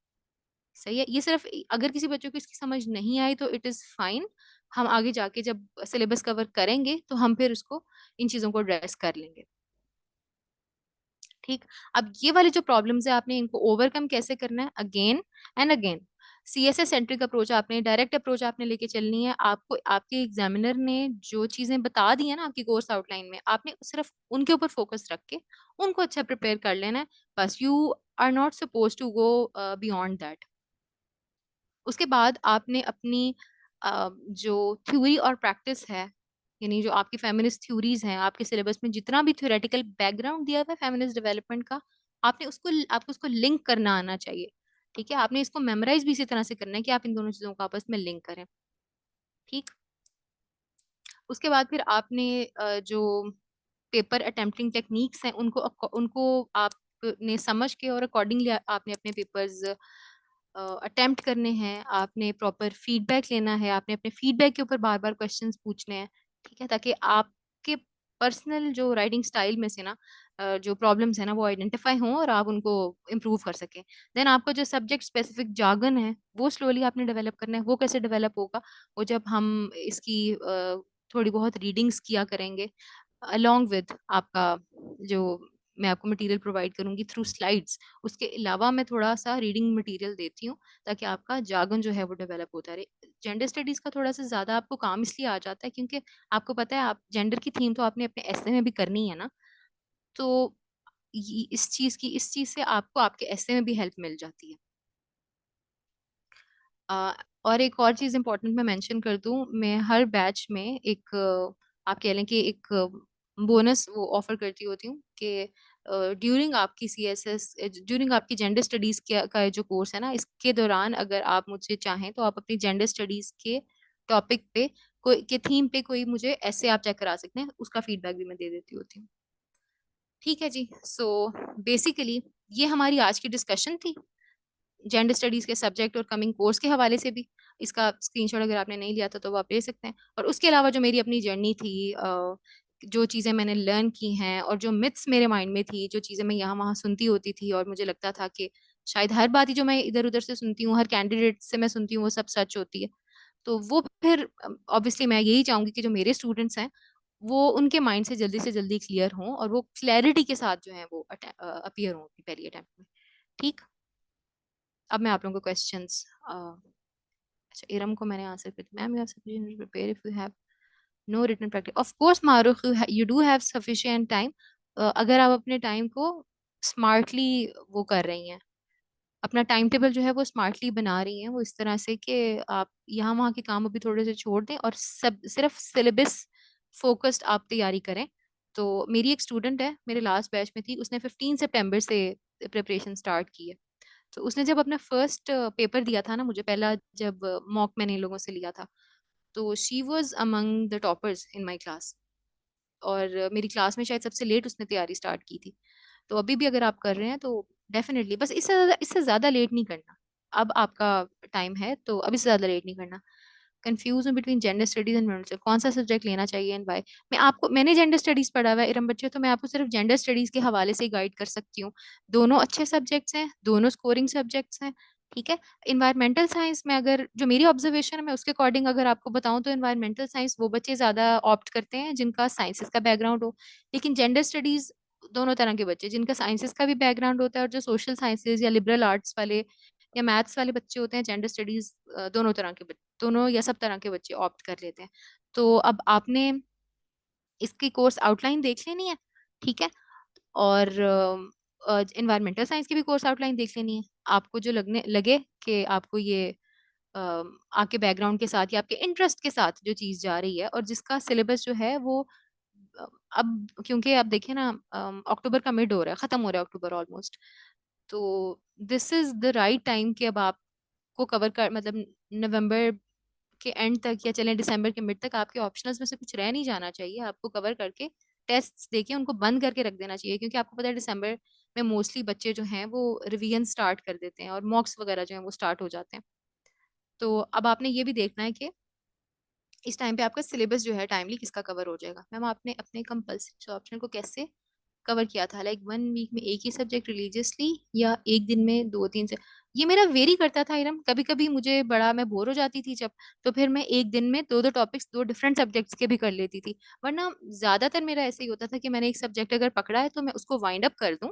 सही है। ये सिर्फ अगर किसी बच्चों को इसकी समझ नहीं आई तो इट इज फाइन, हम आगे जाके जब सिलेबस कवर करेंगे तो हम फिर उसको इन चीजों को एड्रेस कर लेंगे। ठीक। अब ये वाली जो प्रॉब्लम्स है आपने इनको ओवरकम कैसे करना है, again and again CSS centric approach आपने, डायरेक्ट अप्रोच आपने लेके चलनी है। आपको आपके एग्जामिनर ने जो चीजें बता दी है ना आपकी कोर्स आउटलाइन में, आपने सिर्फ उनके ऊपर फोकस रख के उनको अच्छा प्रिपेयर कर लेना है। बस you are not suppose to go beyond that. उसके बाद आपने अपनी जो थ्योरी और प्रैक्टिस है, यानी जो आपकी फेमिनिस्ट थ्योरीज हैं, आपके सिलेबस में जितना भी थ्योरेटिकल बैकग्राउंड दिया हुआ है फेमिनिस्ट डेवलपमेंट का, आपको उसको लिंक करना आना चाहिए। ठीक है, आपने इसको मेमोराइज भी इसी तरह से करना है कि आप इन दोनों चीजों को आपस में लिंक करें। ठीक। उसके बाद फिर आपने जो पेपर अटेम्प्टिंग टेक्निक्स हैं उनको उनको आपने समझ के और अकॉर्डिंगली आपने अपने पेपर्स अटेम्प्ट करने हैं। आपने प्रॉपर फीडबैक लेना है, आपने अपने फीडबैक के ऊपर बार बार क्वेश्चंस पूछने हैं। ठीक है, ताकि आपके पर्सनल जो राइटिंग स्टाइल में से ना जो प्रॉब्लम्स है ना वो आइडेंटिफाई हों और आप उनको इम्प्रूव कर सकें। देन आपका जो सब्जेक्ट स्पेसिफिक जार्गन है वो स्लोली आपने डेवलप करना है। वो कैसे डेवलप होगा, वो जब हम इसकी थोड़ी बहुत रीडिंग्स किया करेंगे अलोंग विद आपका जो मैं आपको मटेरियल प्रोवाइड करूंगी थ्रू स्लाइड्स, उसके अलावा मैं थोड़ा सा रीडिंग मटेरियल देती हूँ ताकि आपका जार्गन जो है वो डेवलप होता रहे। जेंडर स्टडीज का थोड़ा सा ज्यादा आपको काम इसलिए आ जाता है क्योंकि आपको पता है आप जेंडर की थीम तो आपने अपने एसे में भी करनी है ना। तो इस चीज से आपको आपके एसे में भी हेल्प मिल जाती है। अ, और एक और चीज इंपॉर्टेंट मैं मेंशन कर दूं, मैं हर बैच में एक आप कह लें कि एक बोनस वो ऑफर करती होती हूँ कि ड्यूरिंग आपकी सीएसएस, ड्यूरिंग आपकी जेंडर स्टडीज का जो कोर्स है ना, इसके दौरान अगर आप मुझसे चाहें तो आप अपनी जेंडर स्टडीज के टॉपिक पे कोई के थीम पे कोई मुझे ऐसे आप चेक करा सकते हैं, उसका फीडबैक भी मैं दे देती होती हूँ। ठीक है जी। सो बेसिकली ये हमारी आज की डिस्कशन थी जेंडर स्टडीज के सब्जेक्ट और कमिंग कोर्स के हवाले से भी। इसका स्क्रीनशॉट अगर आपने नहीं लिया था तो वो आप ले सकते हैं। और उसके अलावा जो मेरी अपनी जर्नी थी जो चीज़ें मैंने लर्न की हैं और जो मिथ्स मेरे माइंड में थी, जो चीज़ें मैं यहाँ वहाँ सुनती होती थी और मुझे लगता था कि शायद हर बात ही जो मैं इधर उधर से सुनती हूँ, हर कैंडिडेट से मैं सुनती हूँ, वो सब सच होती है। तो वो फिर ऑब्वियसली मैं यही चाहूंगी कि जो मेरे स्टूडेंट्स हैं वो उनके माइंड से जल्दी क्लियर हों और वो क्लैरिटी के साथ जो है वो अपीयर हों अपनी पहली अटेम्प्ट में। ठीक। अब मैं आप लोगों को क्वेश्चंस, अच्छा इरम को मैंने आंसर कर दिया। Ma'am you have prepare if you have no written practice. Of course Maroof, you do have sufficient time. अगर आप अपने टाइम को स्मार्टली वो कर रही हैं, अपना टाइम टेबल जो है वो स्मार्टली बना रही हैं, वो इस तरह से कि आप यहाँ वहाँ के काम अभी थोड़े से छोड़ दें और सब सिर्फ सिलेबस फोकस्ड आप तैयारी करें। तो मेरी एक स्टूडेंट है, मेरे लास्ट बैच में थी, उसने 15 सितंबर से प्रिपरेशन स्टार्ट की है। तो उसने जब अपना फर्स्ट पेपर दिया था ना, मुझे पहला जब मॉक मैंने इन लोगों से लिया था, तो she was among the toppers in my class. और मेरी क्लास में शायद सबसे लेट उसने तैयारी स्टार्ट की थी। तो अभी भी अगर आप कर रहे हैं तो डेफिनेटली, बस इससे ज्यादा लेट नहीं करना। अब आपका टाइम है तो अब इससे ज्यादा लेट नहीं करना। कंफ्यूज हूँ between gender studies and women studies, कौन सा सब्जेक्ट लेना चाहिए एंड व्हाई। मैंने जेंडर स्टडीज पढ़ा हुआ है इरम बच्चे, तो मैं आपको सिर्फ जेंडर स्टडीज के हवाले से गाइड कर सकती हूँ। दोनों अच्छे सब्जेक्ट्स हैं, दोनों स्कोरिंग सब्जेक्ट्स हैं। ठीक है। इन्वायरमेंटल साइंस में अगर जो मेरी ऑब्जर्वेशन है मैं उसके अकॉर्डिंग अगर आपको बताऊं तो इन्वायरमेंटल साइंस वो बच्चे ज्यादा ऑप्ट करते हैं जिनका साइंसेस का बैकग्राउंड हो। लेकिन जेंडर स्टडीज दोनों तरह के बच्चे, जिनका साइंसेस का भी बैकग्राउंड होता है और जो सोशल साइंसेज या लिबरल आर्ट्स वाले या मैथ्स वाले बच्चे होते हैं, जेंडर स्टडीज दोनों तरह के बच्चे, दोनों या सब तरह के बच्चे ऑप्ट कर लेते हैं। तो अब आपने इसकी कोर्स आउटलाइन देख लेनी है। ठीक है। और इन्वायरमेंटल साइंस की भी कोर्स आउटलाइन देख लेनी है। आपको जो लगने लगे कि आपको ये आपके बैकग्राउंड के साथ या आपके इंटरेस्ट के साथ जो चीज़ जा रही है और जिसका सिलेबस जो है वो अ, अब क्योंकि आप देखिए ना, अक्टूबर का मिड हो रहा है, खत्म हो रहा है अक्टूबर ऑलमोस्ट। तो this is the right time कि अब आपको कवर कर, मतलब नवंबर के एंड तक या चलें दिसंबर के मिड तक आपके ऑप्शनल्स में से कुछ रह नहीं जाना चाहिए। आपको कवर करके टेस्ट्स देके उनको बंद करके रख देना चाहिए, क्योंकि आपको पता है दिसंबर में मोस्टली बच्चे जो हैं वो रिवीजन स्टार्ट कर देते हैं और मॉक्स वगैरह जो हैं वो स्टार्ट हो जाते हैं। तो अब आपने ये भी देखना है कि इस टाइम पे आपका सिलेबस जो है टाइमली किसका कवर हो जाएगा। मैम आपने अपने कंपल्सरी ऑप्शन को कैसे कवर किया था, लाइक 1 वीक में एक ही सब्जेक्ट रिलीजियसली या एक दिन में दो तीन से। ये मेरा वेरी करता था इरम, कभी कभी मुझे बड़ा, मैं बोर हो जाती थी जब, तो फिर मैं एक दिन में दो दो टॉपिक्स दो डिफरेंट सब्जेक्ट्स के भी कर लेती थी। वरना ज्यादातर मेरा ऐसे ही होता था कि मैंने एक सब्जेक्ट अगर पकड़ा है तो मैं उसको वाइंड अप कर दूं,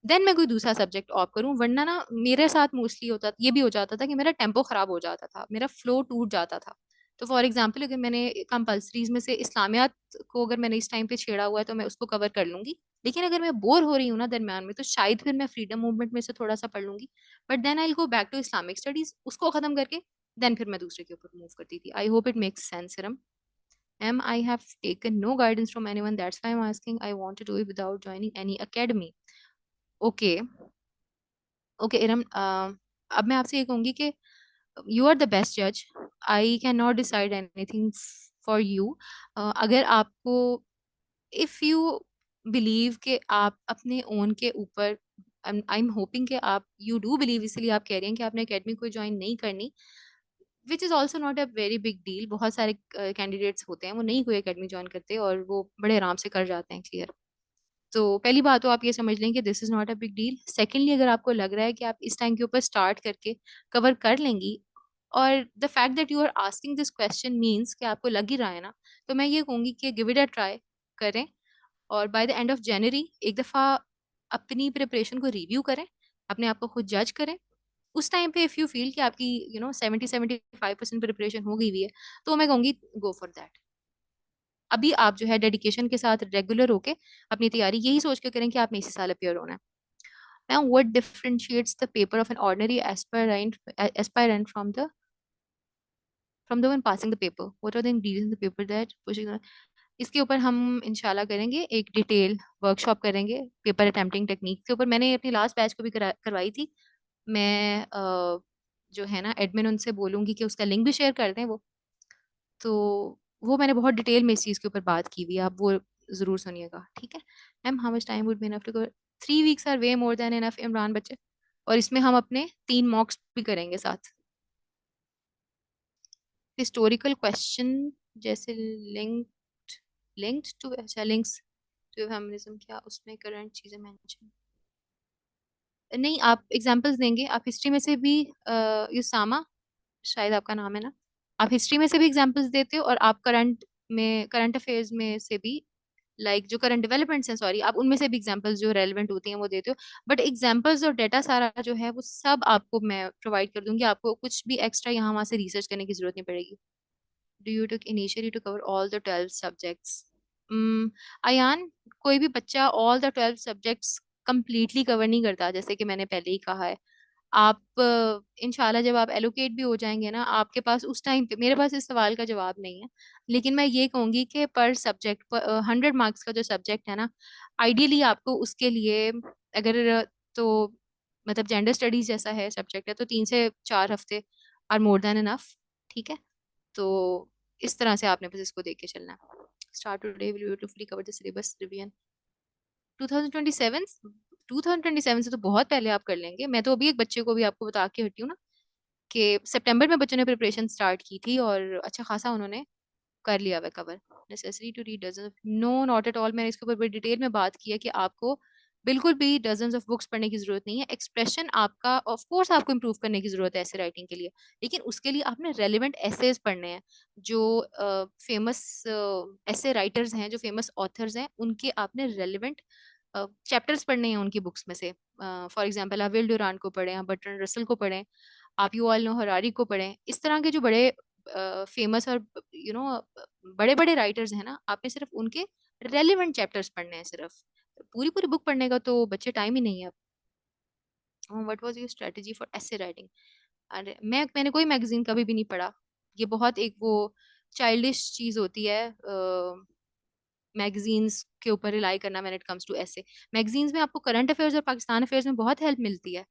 देन मैं कोई दूसरा सब्जेक्ट ऑफ करूं। वरना ना मेरे साथ मोस्टली होता ये भी हो जाता था कि मेरा टेम्पो खराब हो जाता था, मेरा फ्लो टूट जाता था। तो फॉर एग्जाम्पल अगर मैंने कंपल्सरीज में से इस्लामियात को अगर मैंने इस टाइम पे छेड़ा हुआ है तो मैं उसको कवर कर लूंगी। लेकिन अगर मैं बोर हो रही हूँ ना दरम्यान में, तो शायद फिर मैं फ्रीडम मूवमेंट में से थोड़ा सा पढ़ लूंगी। But then I go back to Islamic studies, उसको खत्म करके देन फिर मैं दूसरे के ऊपर मूव करती थी। I hope it makes sense rum. Ma'am, I have taken no guidance from anyone. That's why I'm asking. I want to do it without joining any academy. Okay. Okay Iram, अब मैं आपसे ये कहूंगी कि यू आर द बेस्ट जज। I can not decide anything for you. अगर आपको, इफ यू बिलीव कि आप अपने ओन के ऊपर, आई एम होपिंग कि आप यू डू बिलीव, इसलिए आप कह रहे हैं कि आपने एकेडमी को ज्वाइन नहीं करनी, which is also not a very big deal. बहुत सारे कैंडिडेट्स होते हैं वो नहीं कोई एकेडमी ज्वाइन करते और वो बड़े आराम से कर जाते हैं क्लियर। तो पहली बात तो आप ये समझ लें कि this is not a big deal. Secondly, अगर आपको लग रहा है कि आप इस टाइम के ऊपर स्टार्ट करके कवर कर लेंगी, और the fact that you are asking this question means कि आपको लग ही रहा है ना, तो मैं ये कहूंगी कि गिव इट अ ट्राई करें। और by the end of January एक दफ़ा अपनी प्रिपरेशन को रिव्यू करें, अपने आप को खुद जज करें। उस टाइम पे इफ़ यू फील कि आपकी 70-75% प्रिपरेशन हो गई हुई है, तो मैं कहूँगी गो फॉर दैट। अभी आप जो है डेडिकेशन के साथ रेगुलर होके अपनी तैयारी यही सोच के करें कि आपने इसी साल अपियर होना है। Now, what differentiates the paper of an ordinary aspirant from the one passing the paper? What are the ingredients in the paper that pushing इसके ऊपर हम इंशाल्लाह करेंगे एक डिटेल वर्कशॉप करेंगे। पेपर अटेम्प्टिंग टेक्निक के ऊपर मैंने अपनी लास्ट बैच को भी करवाई थी। मैं जो है ना एडमिन, उनसे बोलूंगी कि उसका लिंक भी शेयर कर दें वो। तो वो मैंने बहुत डिटेल में इस चीज़ के ऊपर बात की हुई है, आप वो ज़रूर सुनिएगा। ठीक है। Ma'am, how much time would be enough to cover? 3 weeks are way more than enough Imran बच्चे। और इसमें हम अपने 3 मॉक्स भी करेंगे साथ। हिस्टोरिकल क्वेश्चन जैसे लिंक लिंक्ड टू, अच्छा लिंक्स टू फेमिनिज्म, क्या उसमें करंट चीजें मेंशन? नहीं, आप एग्जांपल्स देंगे? आप हिस्ट्री में से भी युसामा, शायद आपका नाम है ना, आप हिस्ट्री में से भी एग्जांपल्स देते हो और आप करंट अफेयर्स में से भी, लाइक जो करंट डेवलपमेंट्स हैं, सॉरी, आप उनमें से भी एग्जांपल्स जो रेलेवेंट होती हैं वो देते हो। बट एग्जांपल्स और डेटा सारा जो है वो सब आपको मैं प्रोवाइड कर दूंगी, आपको कुछ भी एक्स्ट्रा यहाँ वहां से रिसर्च करने की जरूरत नहीं पड़ेगी। Do you took initially to cover all the 12 subjects? Ayaan, कोई भी बच्चा all the 12 subjects completely cover नहीं करता, जैसे कि मैंने पहले ही कहा है। आप इंशाल्लाह जब आप एलोकेट भी हो जाएंगे ना, आपके पास उस टाइम पे, मेरे पास इस सवाल का जवाब नहीं है, लेकिन मैं ये कहूंगी कि पर सब्जेक्ट पर 100 मार्क्स का जो सब्जेक्ट है ना, आइडियली आपको उसके लिए, अगर तो मतलब जेंडर स्टडीज जैसा है सब्जेक्ट है, तो 3 से 4 हफ्ते आर मोर देन इनफ। ठीक है, तो इस तरह से आपने बस इसको देख के चलना है। Start today, will you fully cover the syllabus revision 2027? 2027 से तो बहुत पहले आप कर लेंगे। मैं तो अभी एक बच्चे को भी आपको बता के हटी हूँ ना कि सितंबर में बच्चों ने प्रिपरेशन स्टार्ट की थी और अच्छा खासा उन्होंने कर लिया हुआ cover. Necessary to read dozen, no not at all. मैंने इसके ऊपर बड़ी डिटेल में बात की है कि आपको बिल्कुल भी डजन्स ऑफ बुक्स पढ़ने की जरूरत नहीं है। एक्सप्रेशन आपका ऑफ कोर्स आपको इम्प्रूव करने की जरूरत है ऐसे राइटिंग के लिए, लेकिन उसके लिए आपने रेलिवेंट एसेज पढ़ने हैं। जो फेमस ऐसे राइटर्स हैं, जो फेमस ऑथर्स हैं, उनके आपने रेलिवेंट चैप्टर्स पढ़ने हैं उनकी बुक्स में से। फॉर एग्जाम्पल आप विल डुरान को पढ़ें, आप बर्ट्रैंड रसल को पढ़ें, आप यू ऑल नो हरारी को पढ़ें। इस तरह के जो बड़े फेमस और बड़े बड़े राइटर्स हैं ना, आपने सिर्फ उनके रेलिवेंट चैप्टर्स पढ़ने हैं सिर्फ। पूरी पूरी बुक पढ़ने का तो बच्चे टाइम ही नहीं है। What was your strategy for ऐसे राइटिंग? अरे मैंने कोई मैगजीन कभी भी नहीं पढ़ा। ये बहुत एक वो चाइल्डिश चीज होती है, मैगजीन्स के ऊपर रिलाई करना व्हेन इट कम्स टू ऐसे। मैगजीन्स में आपको करंट अफेयर्स और पाकिस्तान अफेयर्स में बहुत हेल्प मिलती है।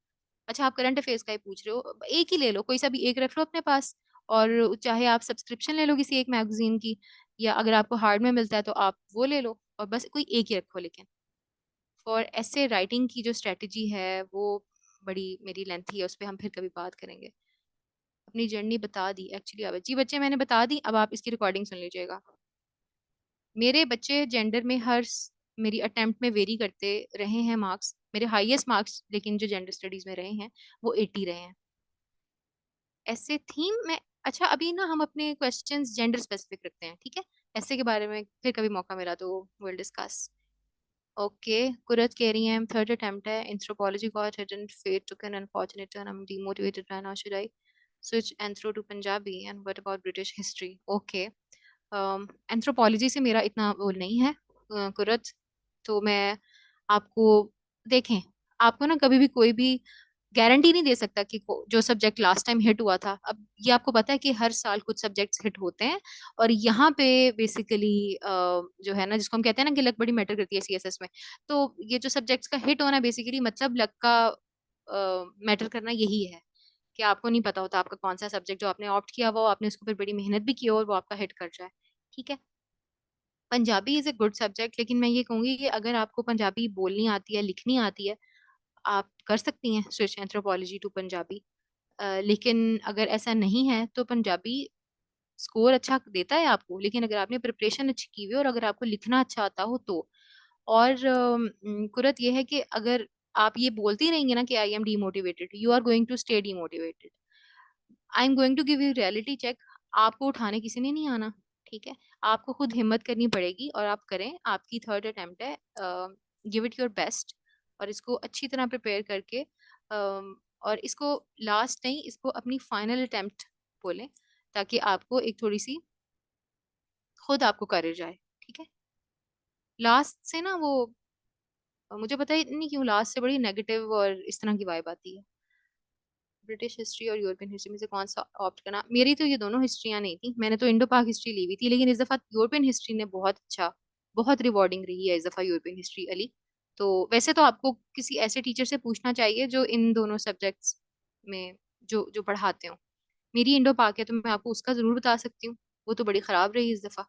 अच्छा, आप करंट अफेयर्स का ही पूछ रहे हो, एक ही ले लो, कोई सा भी एक रख लो अपने पास, और चाहे आप सब्सक्रिप्शन ले लो किसी एक मैगजीन की, या अगर आपको हार्ड में मिलता है तो आप वो ले लो, और बस कोई एक ही रखो। लेकिन फॉर ऐसे राइटिंग की जो स्ट्रेटजी है वो बड़ी मेरी लेंथी है, उस पर हम फिर कभी बात करेंगे। अपनी जर्नी बता दी एक्चुअली। अब जी बच्चे, मैंने बता दी, अब आप इसकी रिकॉर्डिंग सुन लीजिएगा। मेरे बच्चे जेंडर में मेरी अटेम्प्ट में वेरी करते रहे हैं मार्क्स। मेरे हाईएस्ट मार्क्स लेकिन जो जेंडर स्टडीज में रहे हैं वो 80 रहे हैं। ऐसे थीम में, अच्छा अभी ना हम अपने क्वेश्चंस जेंडर स्पेसिफिक रखते हैं, ठीक है? ऐसे के बारे में फिर कभी मौका मिला तो विल डिस्कस। ओके, कुरत कह रही है थर्ड अटेम्प्ट है, anthropology got hidden fate took an unfortunate turn, I am demotivated by now, should I switch anthro to Punjabi, and what about British history? Okay, anthropology से मेरा इतना वो नहीं है कुरत, तो मैं आपको, देखें, आपको ना कभी भी कोई भी गारंटी नहीं दे सकता कि जो सब्जेक्ट लास्ट टाइम हिट हुआ था, अब ये आपको पता है कि हर साल कुछ सब्जेक्ट्स हिट होते हैं। और यहाँ पे बेसिकली जो है ना, जिसको हम कहते हैं ना कि लक बड़ी मैटर करती है सीएसएस में, तो ये जो सब्जेक्ट्स का हिट होना बेसिकली मतलब लक का मैटर करना यही है, कि आपको नहीं पता होता आपका कौन सा सब्जेक्ट जो आपने ऑप्ट किया हुआ, आपने उसके ऊपर बड़ी मेहनत भी की हो और वो आपका हिट कर जाए। ठीक है, Punjabi is a good subject, लेकिन मैं ये कहूंगी कि अगर आपको पंजाबी बोलनी आती है, लिखनी आती है, आप कर सकती हैं स्विच एंथ्रोपोलॉजी टू पंजाबी। लेकिन अगर ऐसा नहीं है तो पंजाबी स्कोर अच्छा देता है आपको, लेकिन अगर आपने प्रिपरेशन अच्छी की हुई है और अगर आपको लिखना अच्छा आता हो तो। और कुरत ये है कि अगर आप ये बोलती रहेंगे ना कि I am demotivated, you are going to stay demotivated. I am going to give you reality check, आपको उठाने किसी ने नहीं आना। ठीक है, आपको खुद हिम्मत करनी पड़ेगी और आप करें। आपकी थर्ड अटेम्प्ट है, गिव इट योर बेस्ट, और इसको अच्छी तरह प्रिपेयर करके और इसको लास्ट नहीं, इसको अपनी फाइनल अटेम्प्ट बोलें, ताकि आपको एक थोड़ी सी खुद आपको करेज आए। ठीक है, लास्ट से ना वो, मुझे पता ही नहीं क्यों लास्ट से बड़ी नेगेटिव और इस तरह की वाइब आती है। ब्रिटिश हिस्ट्री और यूरोपियन हिस्ट्री में से कौन सा ऑप्ट करना? मेरी तो ये दोनों हिस्ट्रियां नहीं थी, मैंने तो इंडो पाक हिस्ट्री ली हुई थी, लेकिन इस दफा यूरोपियन हिस्ट्री ने बहुत अच्छा, बहुत रिवॉर्डिंग रही है इस दफा यूरोपियन हिस्ट्री अली। तो वैसे तो आपको किसी ऐसे टीचर से पूछना चाहिए जो इन दोनों सब्जेक्ट्स में जो जो पढ़ाते हो। मेरी इंडो पाक है तो मैं आपको उसका जरूर बता सकती हूँ, वो तो बड़ी खराब रही इस दफा।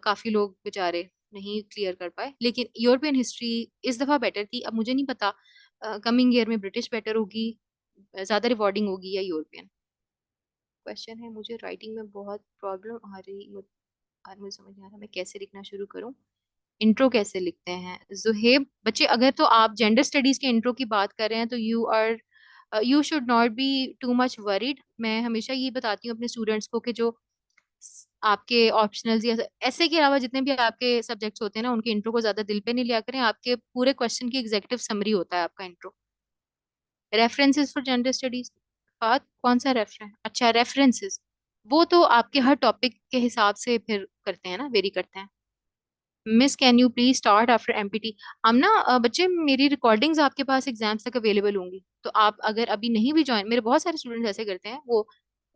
काफी लोग बेचारे नहीं क्लियर कर पाए, लेकिन यूरोपियन हिस्ट्री इस दफा बेटर थी। अब मुझे नहीं पता कमिंग ईयर में ब्रिटिश बेटर होगी, ज्यादा रिवॉर्डिंग होगी, या यूरोपियन। क्वेश्चन है, मुझे राइटिंग में बहुत प्रॉब्लम आ रही, यार मुझे समझ नहीं आ रहा मैं कैसे लिखना शुरू करूं। इंट्रो कैसे लिखते हैं जुहेब? बच्चे अगर तो आप जेंडर स्टडीज के इंट्रो की बात कर रहे हैं तो you should not be too much worried. मैं हमेशा ये बताती हूँ अपने स्टूडेंट्स को कि जो आपके ऑप्शनल्स या ऐसे के अलावा जितने भी आपके सब्जेक्ट्स होते हैं ना, उनके इंट्रो को ज्यादा दिल पे नहीं लिया करें। आपके पूरे क्वेश्चन की एग्जेक्टिव समरी होता है आपका intro. References for gender studies, बात कौन सा रेफरेंस? अच्छा, रेफरेंसेस वो तो आपके हर टॉपिक के हिसाब से फिर करते हैं ना, वेरी करते हैं। Miss can you please start after empty? हम ना बच्चे, मेरी रिकॉर्डिंग्स आपके पास एग्जाम्स तक अवेलेबल होंगी, तो आप अगर अभी नहीं भी ज्वाइन, मेरे बहुत सारे स्टूडेंट्स ऐसे करते हैं, वो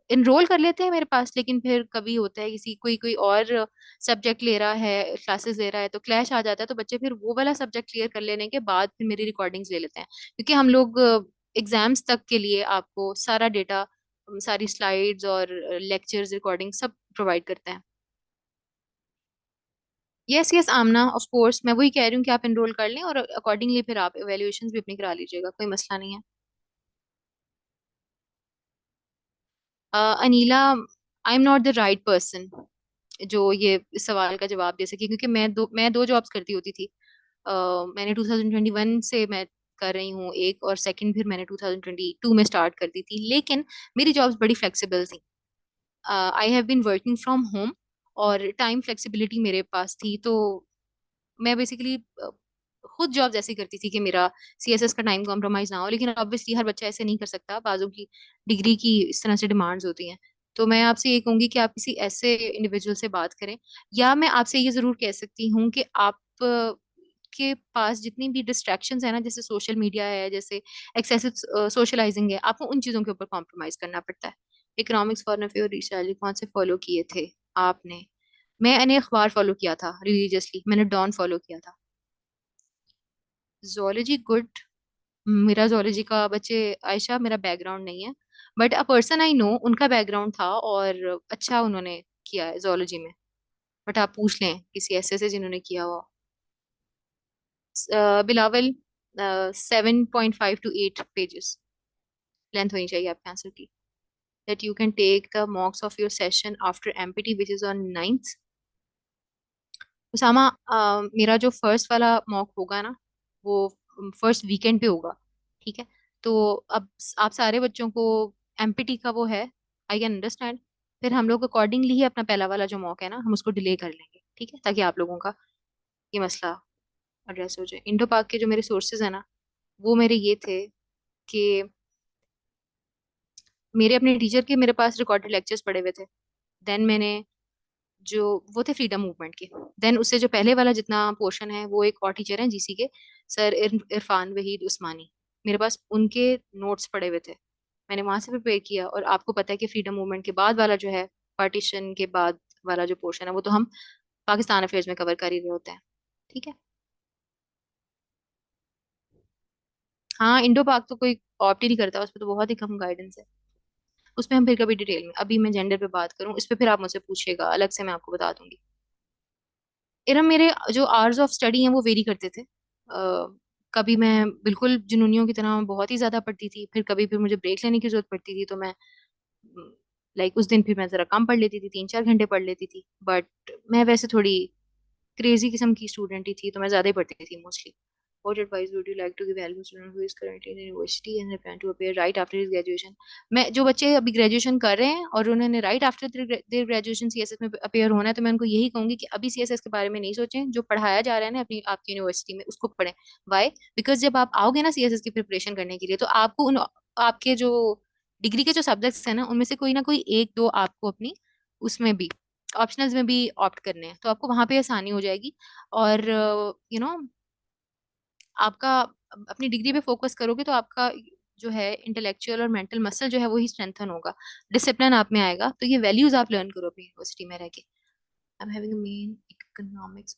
इनरोल कर लेते हैं मेरे पास, लेकिन फिर कभी होता है किसी कोई कोई और सब्जेक्ट ले रहा है, क्लासेस ले रहा है, तो क्लैश आ जाता है, तो बच्चे फिर वो वाला सब्जेक्ट क्लियर कर लेने के बाद फिर मेरी रिकॉर्डिंग्स ले लेते हैं। क्योंकि हम लोग एग्जाम्स तक के लिए आपको सारा डेटा, सारी स्लाइड्स और लेक्चर्स रिकॉर्डिंग सब प्रोवाइड करते हैं। Yes yes Amna, of course मैं वही कह रही हूँ कि आप एनरोल कर लें और अकॉर्डिंगली फिर आप एवेल्युएशंस भी अपनी करा लीजिएगा, कोई मसला नहीं है। अनीला, आई am not the right person जो ये इस सवाल का जवाब दे सके, क्योंकि मैं दो जॉब्स करती होती थी। मैंने 2021 से मैं कर रही हूँ एक, और सेकंड फिर मैंने 2022 में स्टार्ट कर दी थी, लेकिन मेरी जॉब्स बड़ी फ्लेक्सिबल थी। I have been working from home और टाइम फ्लेक्सिबिलिटी मेरे पास थी, तो मैं बेसिकली खुद जॉब ऐसी करती थी कि मेरा सीएसएस का टाइम कॉम्प्रोमाइज ना हो। लेकिन ऑब्वियसली हर बच्चा ऐसे नहीं कर सकता, बाजू की डिग्री की इस तरह से डिमांड्स होती हैं। तो मैं आपसे ये कहूंगी कि आप किसी ऐसे इंडिविजुअल से बात करें, या मैं आपसे ये जरूर कह सकती हूँ कि आप के पास जितनी भी डिस्ट्रैक्शंस है ना, जैसे सोशल मीडिया है, जैसे एक्सेसिव सोशलाइजिंग है, आपको उन चीजों के ऊपर कॉम्प्रोमाइज करना पड़ता है। Economics for of your research कौन से फॉलो किए थे आपने? मैंने अखबार फॉलो किया था रिलीजियसली, मैंने डॉन फॉलो किया था। Zoology good. मेरा जोलॉजी का बच्चे, आयशा मेरा बैकग्राउंड नहीं है, but a person I know उनका बैकग्राउंड था और अच्छा उन्होंने किया है जोलॉजी में। बट आप पूछ लें किसी ऐसे से जिन्होंने किया हो। बिलावल, 7.5 to 8 पेजेस लेंथ होनी चाहिए आपके आंसर की। That you can take the mocks of your session after MPT which is on 9th। Usama, मेरा जो फर्स्ट वाला मॉक होगा ना, वो फर्स्ट वीकेंड पे होगा, ठीक है? तो अब आप सारे बच्चों को एमपीटी का वो है, आई कैन अंडरस्टैंड। फिर हम लोग अकॉर्डिंगली ही अपना पहला वाला जो मॉक है ना, हम उसको डिले कर लेंगे, ठीक है, ताकि आप लोगों का ये मसला एड्रेस हो जाए। इंडो पाक के जो मेरे सोर्सेज है ना, वो मेरे ये थे कि मेरे अपने टीचर के मेरे पास रिकॉर्डेड लेक्चर्स पड़े हुए थे। देन मैंने जो वो थे फ्रीडम मूवमेंट के। देन उससे जो पहले वाला जितना पोर्शन है, वो एक और टीचर हैं जीसी के, सर इरफान वहीद उस्मानी, मेरे पास उनके नोट्स पड़े हुए थे। मैंने वहां से प्रिपेयर किया, और आपको पता है कि फ्रीडम मूवमेंट के बाद वाला जो है, पार्टीशन के बाद वाला जो पोर्शन है, वो तो हम पाकिस्तान अफेयर्स में कवर कर ही रहे होते हैं, ठीक है? हाँ, इंडो पाक तो कोई ऑप्ट ही नहीं करता, उसमें तो बहुत ही कम गाइडेंस है। उसमें हम फिर कभी डिटेल में, अभी मैं जेंडर पे बात करूँ इस पे, फिर आप मुझसे पूछिएगा अलग से, मैं आपको बता दूंगी। इरम, मेरे जो आवर्स ऑफ स्टडी हैं वो वेरी करते थे। कभी मैं बिल्कुल जुनूनियों की तरह बहुत ही ज्यादा पढ़ती थी, फिर कभी फिर मुझे ब्रेक लेने की जरूरत पड़ती थी, तो मैं लाइक उस दिन फिर मैं जरा कम पढ़ लेती थी, 3-4 घंटे पढ़ लेती थी। बट मैं वैसे थोड़ी क्रेजी किस्म की स्टूडेंट ही थी, तो मैं ज्यादा ही पढ़ती थी mostly. What advice would you like to give Alvin student who is currently in university and plan to appear right after his graduation? मैं जो बच्चे अभी ग्रेजुएशन कर रहे हैं और उन्होंने right after their graduation CSS में अपेयर होना है, तो मैं उनको यही कहूंगी कि अभी सीएसएस के बारे में नहीं सोचें। जो पढ़ाया जा रहा है ना अपनी आपकी यूनिवर्सिटी में, उसको पढ़ें। वाई? बिकॉज जब आप आओगे ना सीएसएस की प्रिपरेशन करने के लिए, तो आपको उन आपके जो डिग्री के जो सब्जेक्ट्स हैं ना, उनमें से कोई ना कोई एक दो आपको अपनी उसमें भी ऑप्शनल्स में भी ऑप्ट करने हैं, तो आपको वहां पे आसानी हो जाएगी। और आपका अपनी डिग्री पे फोकस करोगे तो आपका जो है इंटेलेक्चुअल और मेंटल मसल जो है वो ही स्ट्रेंथन होगा, डिसिप्लिन आप में आएगा। तो ये वैल्यूज आप लर्न करो अपनी यूनिवर्सिटी में रह के। I am having main economics.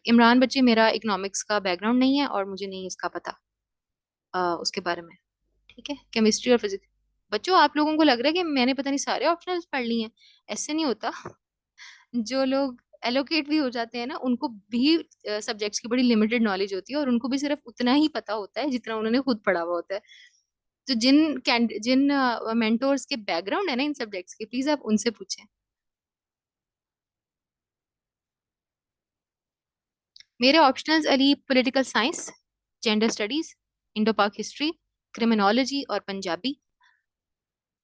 Imran बच्चे, मेरा इकोनॉमिक्स का बैकग्राउंड नहीं है और मुझे नहीं इसका पता उसके बारे में, ठीक है? केमिस्ट्री और फिजिक्स, बच्चों आप लोगों को लग रहा है कि मैंने पता नहीं सारे ऑप्शनल्स पढ़ लिए हैं। ऐसे नहीं होता। जो लोग एलोकेट भी हो जाते हैं ना, उनको भी सब्जेक्ट्स की बड़ी लिमिटेड नॉलेज होती है, और उनको भी सिर्फ उतना ही पता होता है जितना उन्होंने खुद पढ़ा हुआ होता है। तो जिन मेंटोर्स के बैकग्राउंड है ना इन सब्जेक्ट्स के, प्लीज आप उनसे पूछें। मेरे optionals Ali political science, gender studies, Indo पाक हिस्ट्री, क्रिमिनोलॉजी और पंजाबी।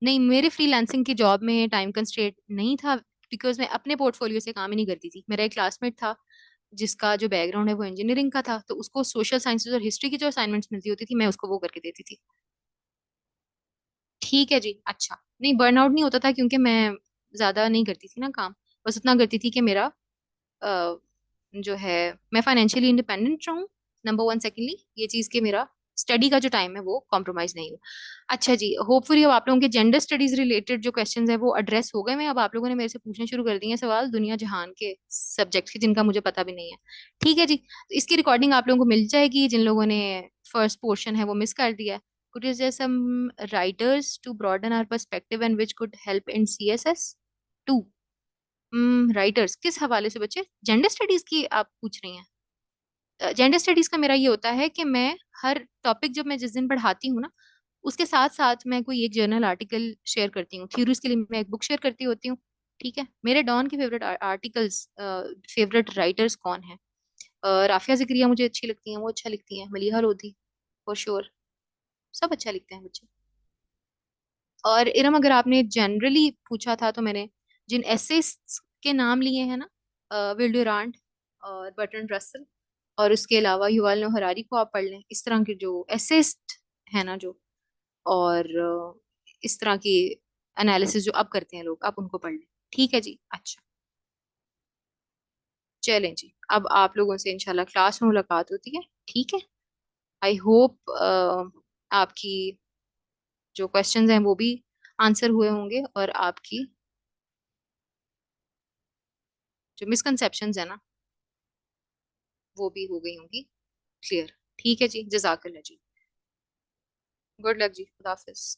नहीं, मेरे फ्रीलांसिंग की जॉब में टाइम कंस्ट्रेंट नहीं था, बिकॉज मैं अपने पोर्टफोलियो से काम ही नहीं करती थी। मेरा एक क्लासमेट था जिसका जो बैकग्राउंड है वो इंजीनियरिंग का था, तो उसको सोशल साइंसेज और हिस्ट्री की जो असाइनमेंट्स मिलती होती थी मैं उसको वो करके देती थी। ठीक है जी, अच्छा। नहीं, बर्नआउट नहीं होता था क्योंकि मैं ज्यादा नहीं करती थी ना काम। बस उतना करती थी कि मेरा अ, जो है, मैं फाइनेंशियली इंडिपेंडेंट रहूं, नंबर वन। सेकेंडली ये चीज कि मेरा स्टडी का जो टाइम है वो कॉम्प्रोमाइज नहीं हो। अच्छा जी, होपफुली अब आप लोगों के जेंडर स्टडीज रिलेटेड जो क्वेश्चंस है वो एड्रेस हो गए। मैं अब आप लोगों ने मेरे से पूछने शुरू कर दिए हैं सवाल दुनिया जहान के सब्जेक्ट के जिनका मुझे पता भी नहीं है। ठीक है जी, तो इसकी रिकॉर्डिंग आप लोगों को मिल जाएगी जिन लोगों ने फर्स्ट पोर्शन है वो मिस कर दिया है। Could you suggest some writers to broaden our perspective and which could help in CSS? Too. Writers किस हवाले से बच्चे? जेंडर स्टडीज की आप पूछ रही हैं? जेंडर स्टडीज का मेरा ये होता है कि मैं हर टॉपिक जब मैं जिस दिन पढ़ाती हूँ ना, उसके साथ साथ मैं कोई एक जर्नल आर्टिकल शेयर करती हूँ। थ्योरीज के लिए मैं एक बुक शेयर करती होती हूँ। ठीक है, मेरे डॉन के फेवरेट आर्टिकल्स, फेवरेट राइटर्स कौन है? राफिया जिक्रिया मुझे अच्छी लगती हैं, वो अच्छा लिखती हैं। मलीहा लोधी, फॉर श्योर, सब अच्छा लिखते हैं बच्चे। और इरम, अगर आपने जनरली पूछा था तो मैंने जिन एसेइस्ट के नाम लिए हैं ना, विल डुरांट और बर्ट्रैंड रसल, और उसके अलावा युval नोह हरारी को आप पढ़ लें। इस तरह के जो एसेइस्ट है ना, जो और इस तरह की एनालिसिस जो अब करते हैं लोग, आप उनको पढ़ लें। ठीक है जी, अच्छा। चलें जी, अब आप लोगों से इंशाल्लाह क्लास में मुलाकात होती है। ठीक है। आई होप आपकी जो क्वेश्चंस हैं वो भी आंसर हुए होंगे, और आपकी जो मिसकंसेप्शंस है ना वो भी हो गई होंगी क्लियर। ठीक है जी, जजाकल्ला जी। गुड लक जी, खुदा हाफिज।